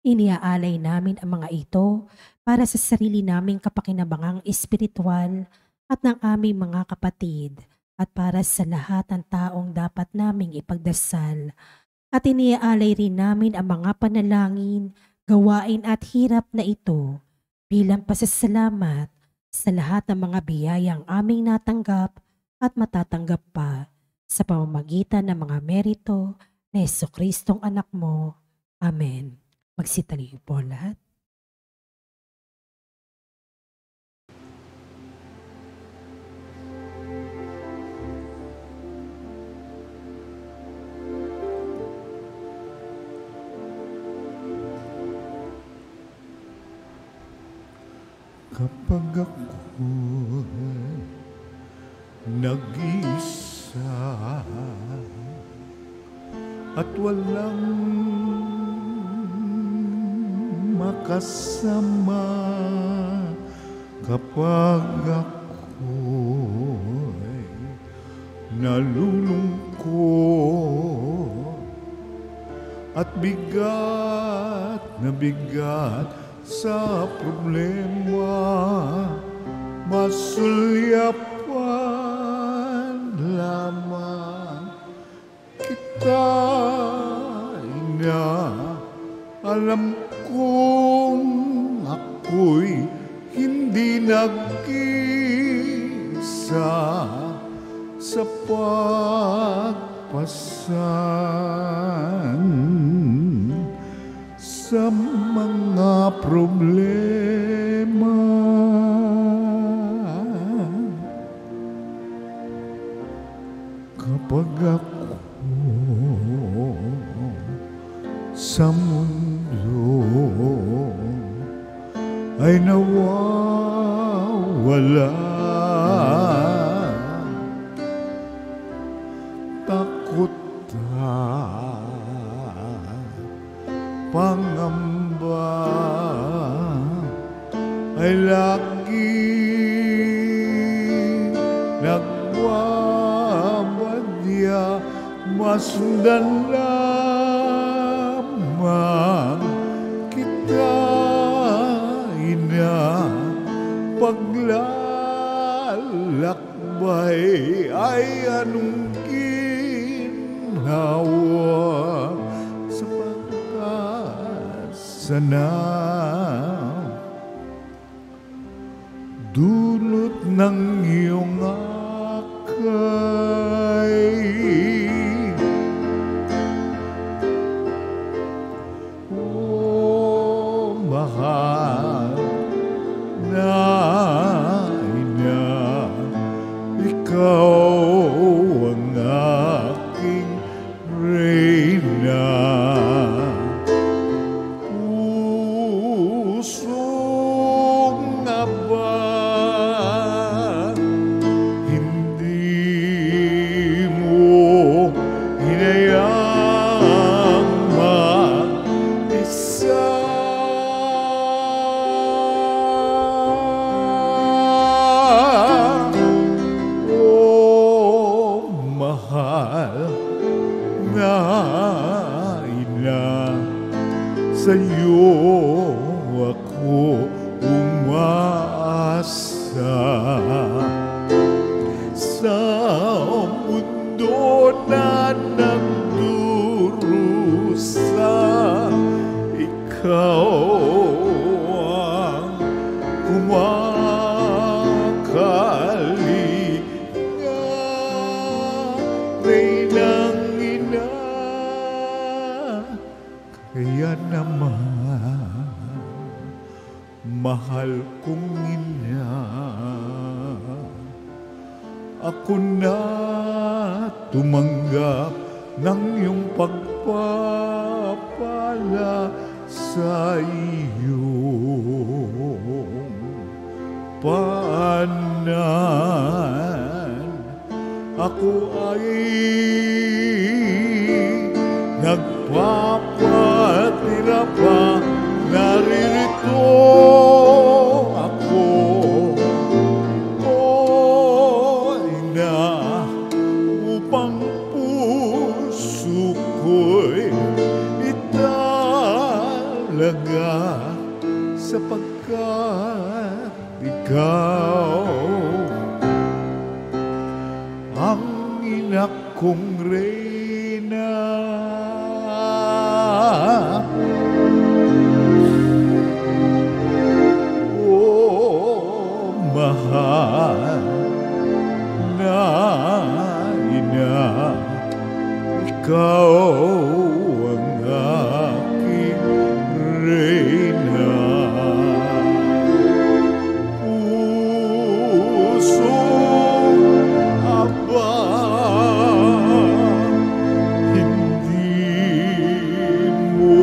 Iniaalay namin ang mga ito para sa sarili naming kapakinabangang espiritual at ng aming mga kapatid at para sa lahat ng taong dapat naming ipagdasal. At iniaalay rin namin ang mga panalangin, gawain at hirap na ito bilang pasasalamat sa lahat ng mga biyayang aming natanggap at matatanggap pa sa pamamagitan ng mga merito na Jesucristong anak mo. Amen. Magsitaliw po lahat. Kapag ako'y nag-iisa at walang makasama, kapag ako'y nalulungkot at bigat na bigat sa problema, masulyapan lamang kita. Ina, alam kong ako'y hindi nag-isa sa pagpasan sa mga problema. Kapag ako sa mundo ay nawawala, takot at pangamba ay lagi nagwabadya, masundan lamang kita. Ina, paglalakbay ay anong ginhawa sa pagkasana, dulot ng iyong akay. Oh, mahal na ina, ikaw ang aking reyna. Pusong aba, hindi mo hinayang mag-isa. Oh, mahal na ina, sa'yo ako umaasa. Sa mundo na nagdurusa, ikaw ang kumakalinga, Reynang ina. Kaya naman, mahal kong ina, ako na tumanggap ng iyong pagpapala sa iyong paanan. Ako ay nagpapatira pa, naririto ako. Oh, ina, upang puso ko'y italaga, sapagkat ikaw ang ina kong reyna. Oh, mahal na ina, ikaw ang aking reyna. Pusong aba, hindi mo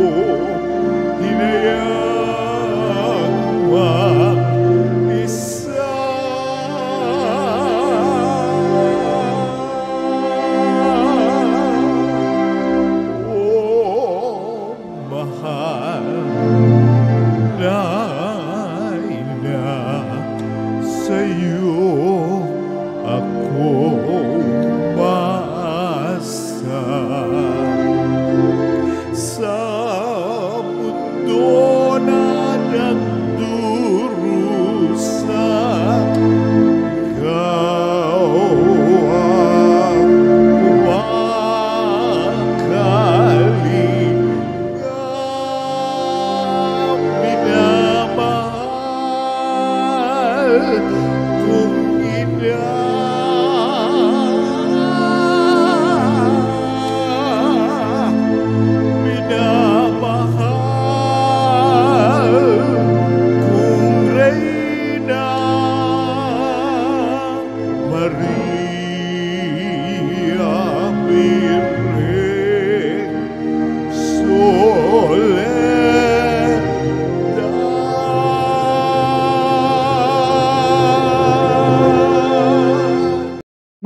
hinayang mag-isa. Oh, mahal na ina, sa'yo ako umaasa. Sa mundo na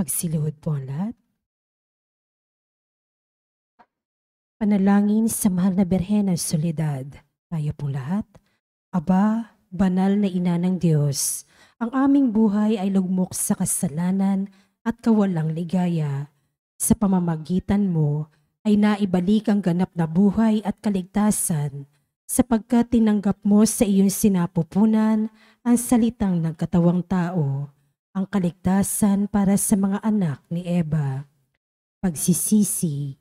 Magsiluhod po ang lahat. Panalangin sa mahal na Birhen ng Soledad. Tayo pong lahat. Aba, banal na ina ng Diyos, ang aming buhay ay lugmok sa kasalanan at kawalang ligaya. Sa pamamagitan mo ay naibalik ang ganap na buhay at kaligtasan sapagkat tinanggap mo sa iyong sinapupunan ang salitang nagkatawang tao, ang kaligtasan para sa mga anak ni Eva. Pagsisisi.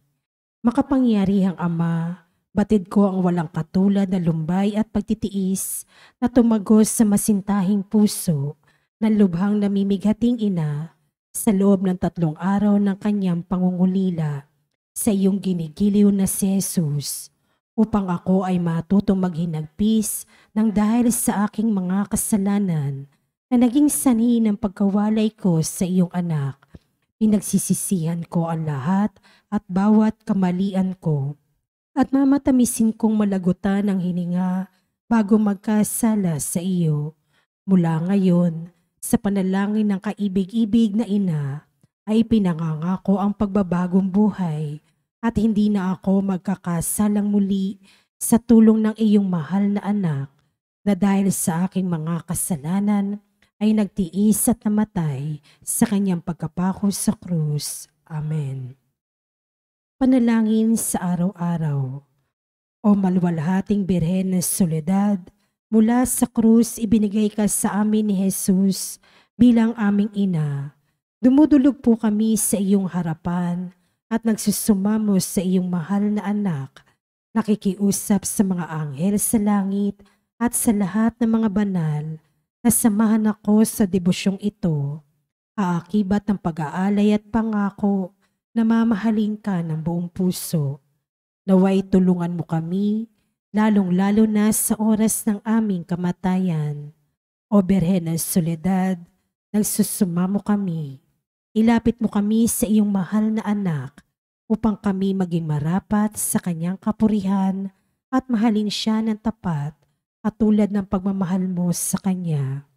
Makapangyarihang Ama, batid ko ang walang katulad na lumbay at pagtitiis na tumagos sa masintahing puso ng lubhang namimighating ina sa loob ng 3 araw ng kanyang pangungulila sa iyong ginigiliw na si Jesus, upang ako ay matutong maghinagpis ng dahil sa aking mga kasalanan na naging sanhi ng pagkawalay ko sa iyong anak. Pinagsisisihan ko ang lahat at bawat kamalian ko at mamatamisin kong malagutan ang hininga bago magkasala sa iyo. Mula ngayon, sa panalangin ng kaibig-ibig na ina, ay pinangangako ang pagbabagong buhay at hindi na ako magkakasalang muli sa tulong ng iyong mahal na anak na dahil sa aking mga kasalanan ay nagtiis at namatay sa kanyang pagkapako sa krus. Amen. Panalangin sa araw-araw. O maluwalhating Birhen ng Soledad, mula sa krus ibinigay ka sa amin ni Jesus bilang aming ina. Dumudulog po kami sa iyong harapan at nagsusumamo sa iyong mahal na anak, nakikiusap sa mga anghel sa langit at sa lahat ng mga banal. Nasamahan ako sa debusyong ito, aakibat ng pag-aalay at pangako na mamahalin ka ng buong puso. Naway tulungan mo kami, lalong-lalo na sa oras ng aming kamatayan. O Birhen ng Soledad, nagsusumamo kami. Ilapit mo kami sa iyong mahal na anak upang kami maging marapat sa kanyang kapurihan at mahalin siya ng tapat at tulad ng pagmamahal mo sa kanya.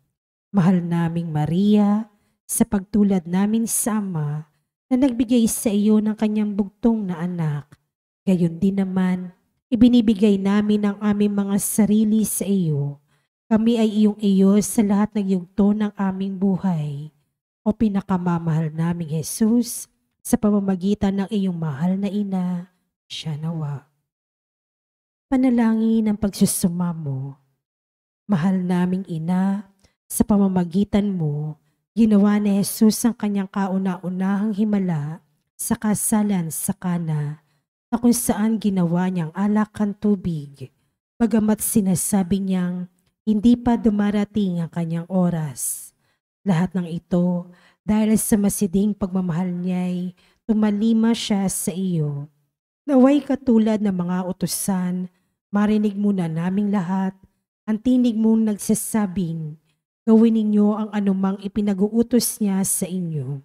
Mahal naming Maria, sa pagtulad namin sa Ama na nagbigay sa iyo ng kanyang bugtong na anak. Gayon din naman, ibinibigay namin ang aming mga sarili sa iyo. Kami ay iyong iyo sa lahat ng yugto ng aming buhay. O pinakamamahal naming Jesus, sa pamamagitan ng iyong mahal na ina, siya nawa. Panalangin ng pagsusumamo. Mahal naming ina, sa pamamagitan mo, ginawa ni Jesus ang kanyang kauna-unahang himala sa kasalan sa Kana, na kung saan ginawa niyang alak ang tubig, bagamat sinasabi niyang hindi pa dumarating ang kanyang oras. Lahat ng ito dahil sa masiding pagmamahal niya'y tumalima siya sa iyo. Naway katulad ng mga utusan, marinig muna naming lahat ang tinig mong nagsasabing, gawin ninyo ang anumang ipinag-uutos niya sa inyo.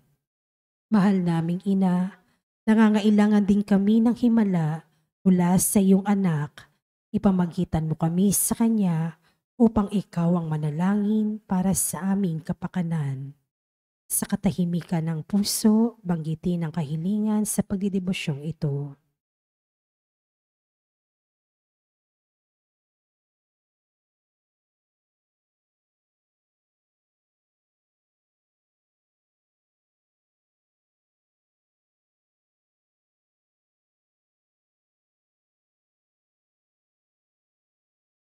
Mahal naming ina, nangangailangan din kami ng himala mula sa iyong anak. Ipamagitan mo kami sa kanya upang ikaw ang manalangin para sa aming kapakanan. Sa katahimikan ng puso, banggitin ang kahilingan sa pagdidevosyong ito.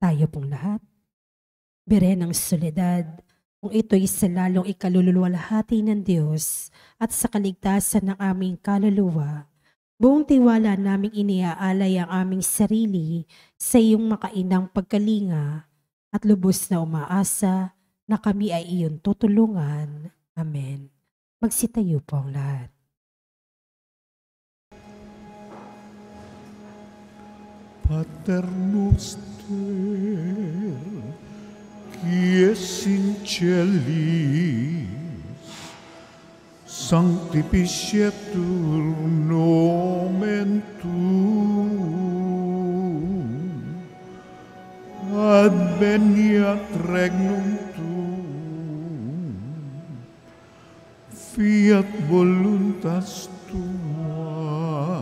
Tayo pong lahat. Birhen ng Soledad, kung ito'y sa lalong ikaluluwalhati ng Diyos at sa kaligtasan ng aming kaluluwa, buong tiwala naming iniaalay ang aming sarili sa iyong makainang pagkalinga at lubos na umaasa na kami ay iyong tutulungan. Amen. Magsitayo po ang lahat. Pater noster, qui es in celis, sanctificetur nomen tuum, adveniat regnum tuum, fiat voluntas tua,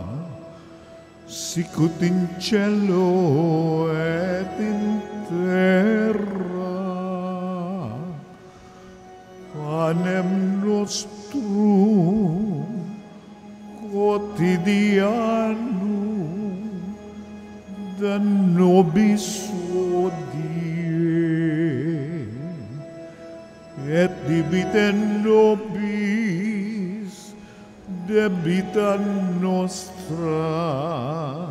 sicut in cielo et in terra. Panem nostrum quotidianum da nobis hodie, et debite nobis debita nostra,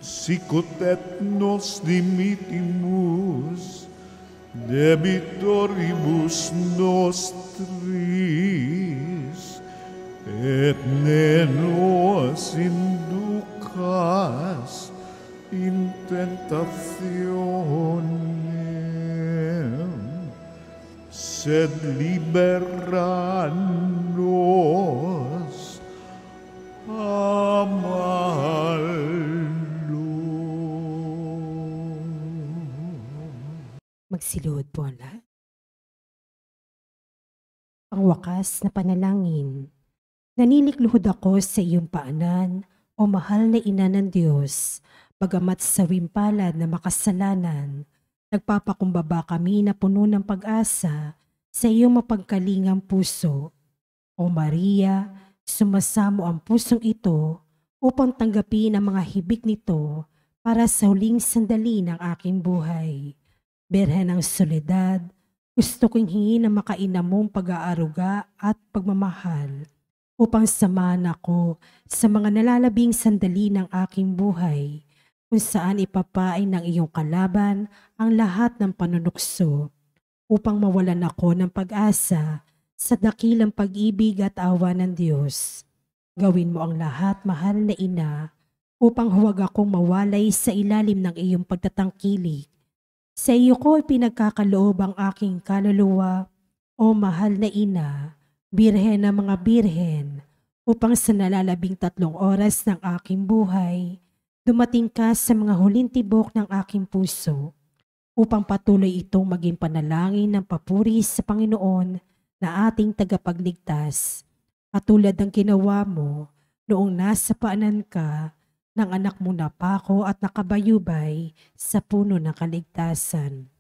sicut et nos dimittimus debitoribus nostris, et ne nos inducas in tentationem, sed libera nos a malo. Magsiluhod po ang lahat. Pangwakas na panalangin. Nanilikluhod ako sa iyong paanan, o mahal na ina ng Diyos, bagamat sa wimpalad na makasalanan, nagpapakumbaba kami na puno ng pag-asa sa iyong mapagkalingang puso. O Maria, sumasamo ang pusong ito upang tanggapin ang mga hibik nito para sa huling sandali ng aking buhay. Birhen ng Soledad, gusto kong hingin na makaina mong pag-aaruga at pagmamahal upang samahan ako sa mga nalalabing sandali ng aking buhay kung saan ipapain ng iyong kalaban ang lahat ng panunukso upang mawalan ako ng pag-asa sa dakilang pag-ibig at awa ng Diyos. Gawin mo ang lahat, mahal na ina, upang huwag akong mawalay sa ilalim ng iyong pagtatangkilik. Sa iyo ko pinagkakaloob ang aking kaluluwa, o mahal na ina, birhen ng mga birhen, upang sa nalalabing 3 oras ng aking buhay, dumating ka sa mga huling tibok ng aking puso, upang patuloy itong maging panalangin ng papuri sa Panginoon na ating tagapagligtas, katulad ng ginawa mo noong nasa paanan ka ng anak mo na Pako at nakabayubay sa puno ng kaligtasan.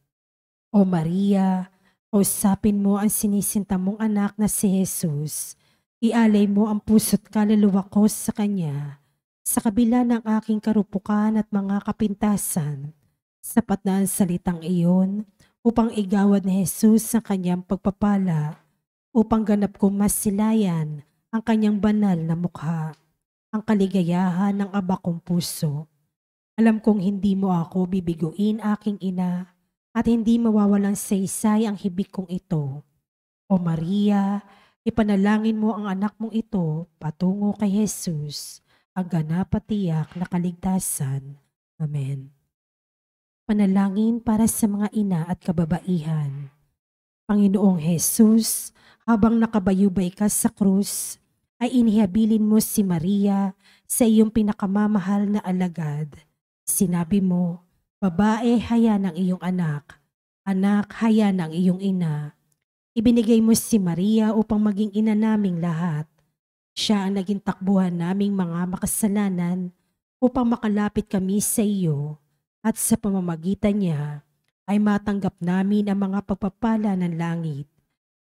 O Maria, kausapin mo ang sinisinta mong anak na si Jesus. Ialay mo ang puso't kaluluwa ko sa Kanya, sa kabila ng aking karupukan at mga kapintasan. Sapat na ang salitang iyon upang igawad ni Jesus ang Kanyang pagpapala, upang ganap kong masilayan ang Kanyang banal na mukha, ang kaligayahan ng aba kong puso. Alam kong hindi mo ako bibiguin, aking ina, at hindi mawawalang saysay ang hibik kong ito. O Maria, ipanalangin mo ang anak mong ito patungo kay Jesus, ang ganap at tiyak na kaligtasan. Amen. Panalangin para sa mga ina at kababaihan. Panginoong Jesus, habang nakabayubay ka sa krus, ay inihabilin mo si Maria sa iyong pinakamamahal na alagad. Sinabi mo, babae, haya ng iyong anak, anak, haya ng iyong ina. Ibinigay mo si Maria upang maging ina naming lahat. Siya ang naging takbuhan naming mga makasalanan upang makalapit kami sa iyo, at sa pamamagitan niya ay matanggap namin ang mga pagpapala ng langit.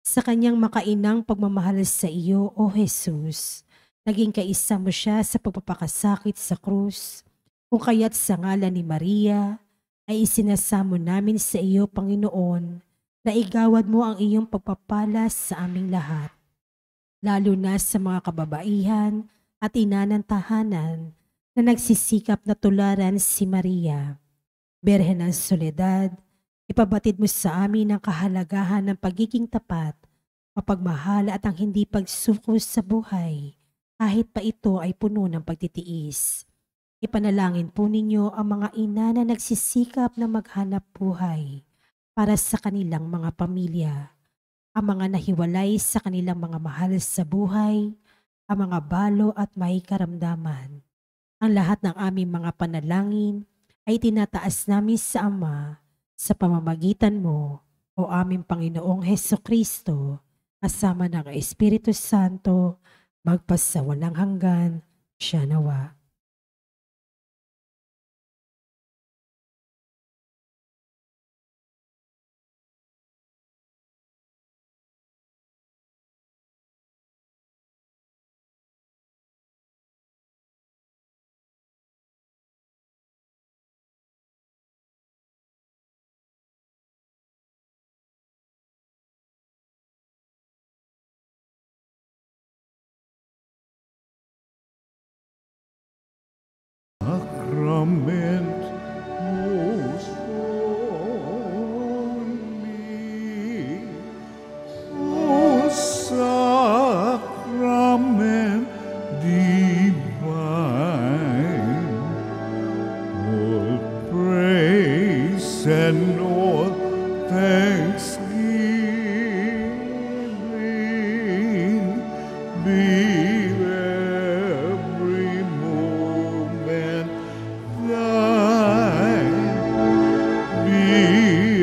Sa kanyang makainang pagmamahal sa iyo, O Jesus, naging kaisa mo siya sa pagpapakasakit sa krus, kung kaya't sa ngalan ni Maria ay isinasamo namin sa iyo, Panginoon, na igawad mo ang iyong pagpapala sa aming lahat, lalo na sa mga kababaihan at ina ng tahanan na nagsisikap na tularan si Maria. Birhen ng Soledad, ipabatid mo sa amin ang kahalagahan ng pagiging tapat, mapagmahal at ang hindi pagsuko sa buhay, kahit pa ito ay puno ng pagtitiis. Ipanalangin po ninyo ang mga ina na nagsisikap na maghanap buhay para sa kanilang mga pamilya, ang mga nahiwalay sa kanilang mga mahal sa buhay, ang mga balo at may karamdaman. Ang lahat ng aming mga panalangin ay tinataas namin sa Ama sa pamamagitan mo, O aming Panginoong Hesukristo, kasama ng Espiritu Santo, magpasawalang hanggan, siya nawa. Sacrament most holy, O sacrament divine, all praise and all thanksgiving be every moment thine, be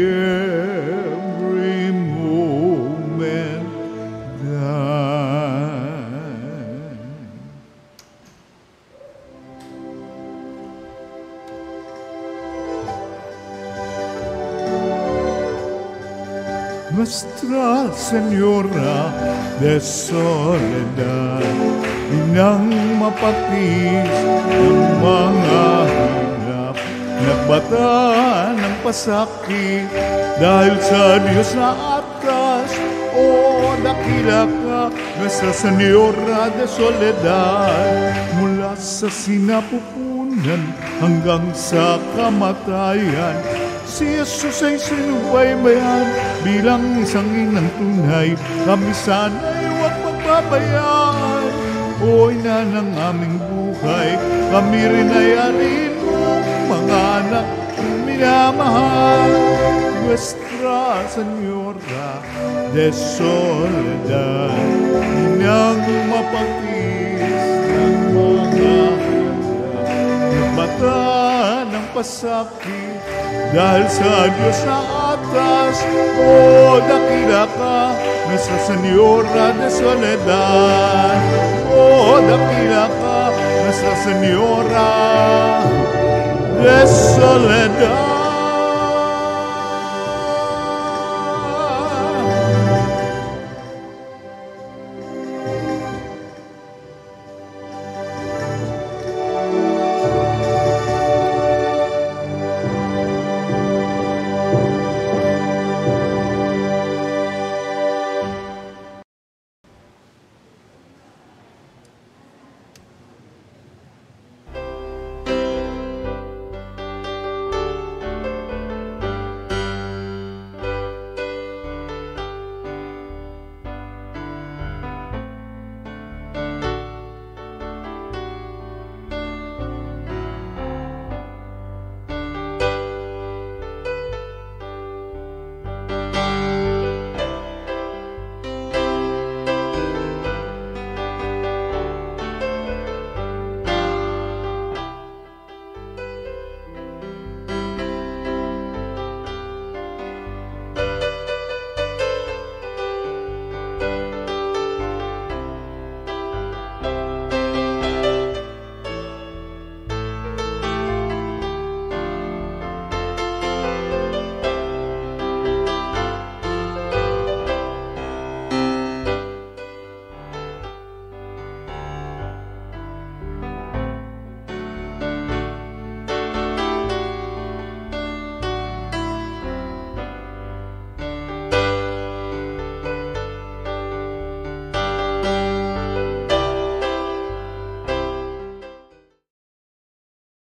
every moment thine. Nuestra Señora de Soledad, inang mapatis ng mga hirap, nagbata ng pasakit dahil sa Diyos na atas. O dakila ka, Nuestra Señora de Soledad, mula sa sinapupunan hanggang sa kamatayan. Si Jesus ay sinubaybayan bilang isang inang tunay. Kami sana'y huwag magbabayaan. O ina ng aming buhay, kami rin ay arin mong mga anak minamahal. Nuestra Señora de Soledad, inang mapatis ng mga nagbata ng pasakit dahil sa Diyos na atas. O dakila ka, Nuestra Señora de Soledad. O dakila ka, Nuestra Señora de Soledad.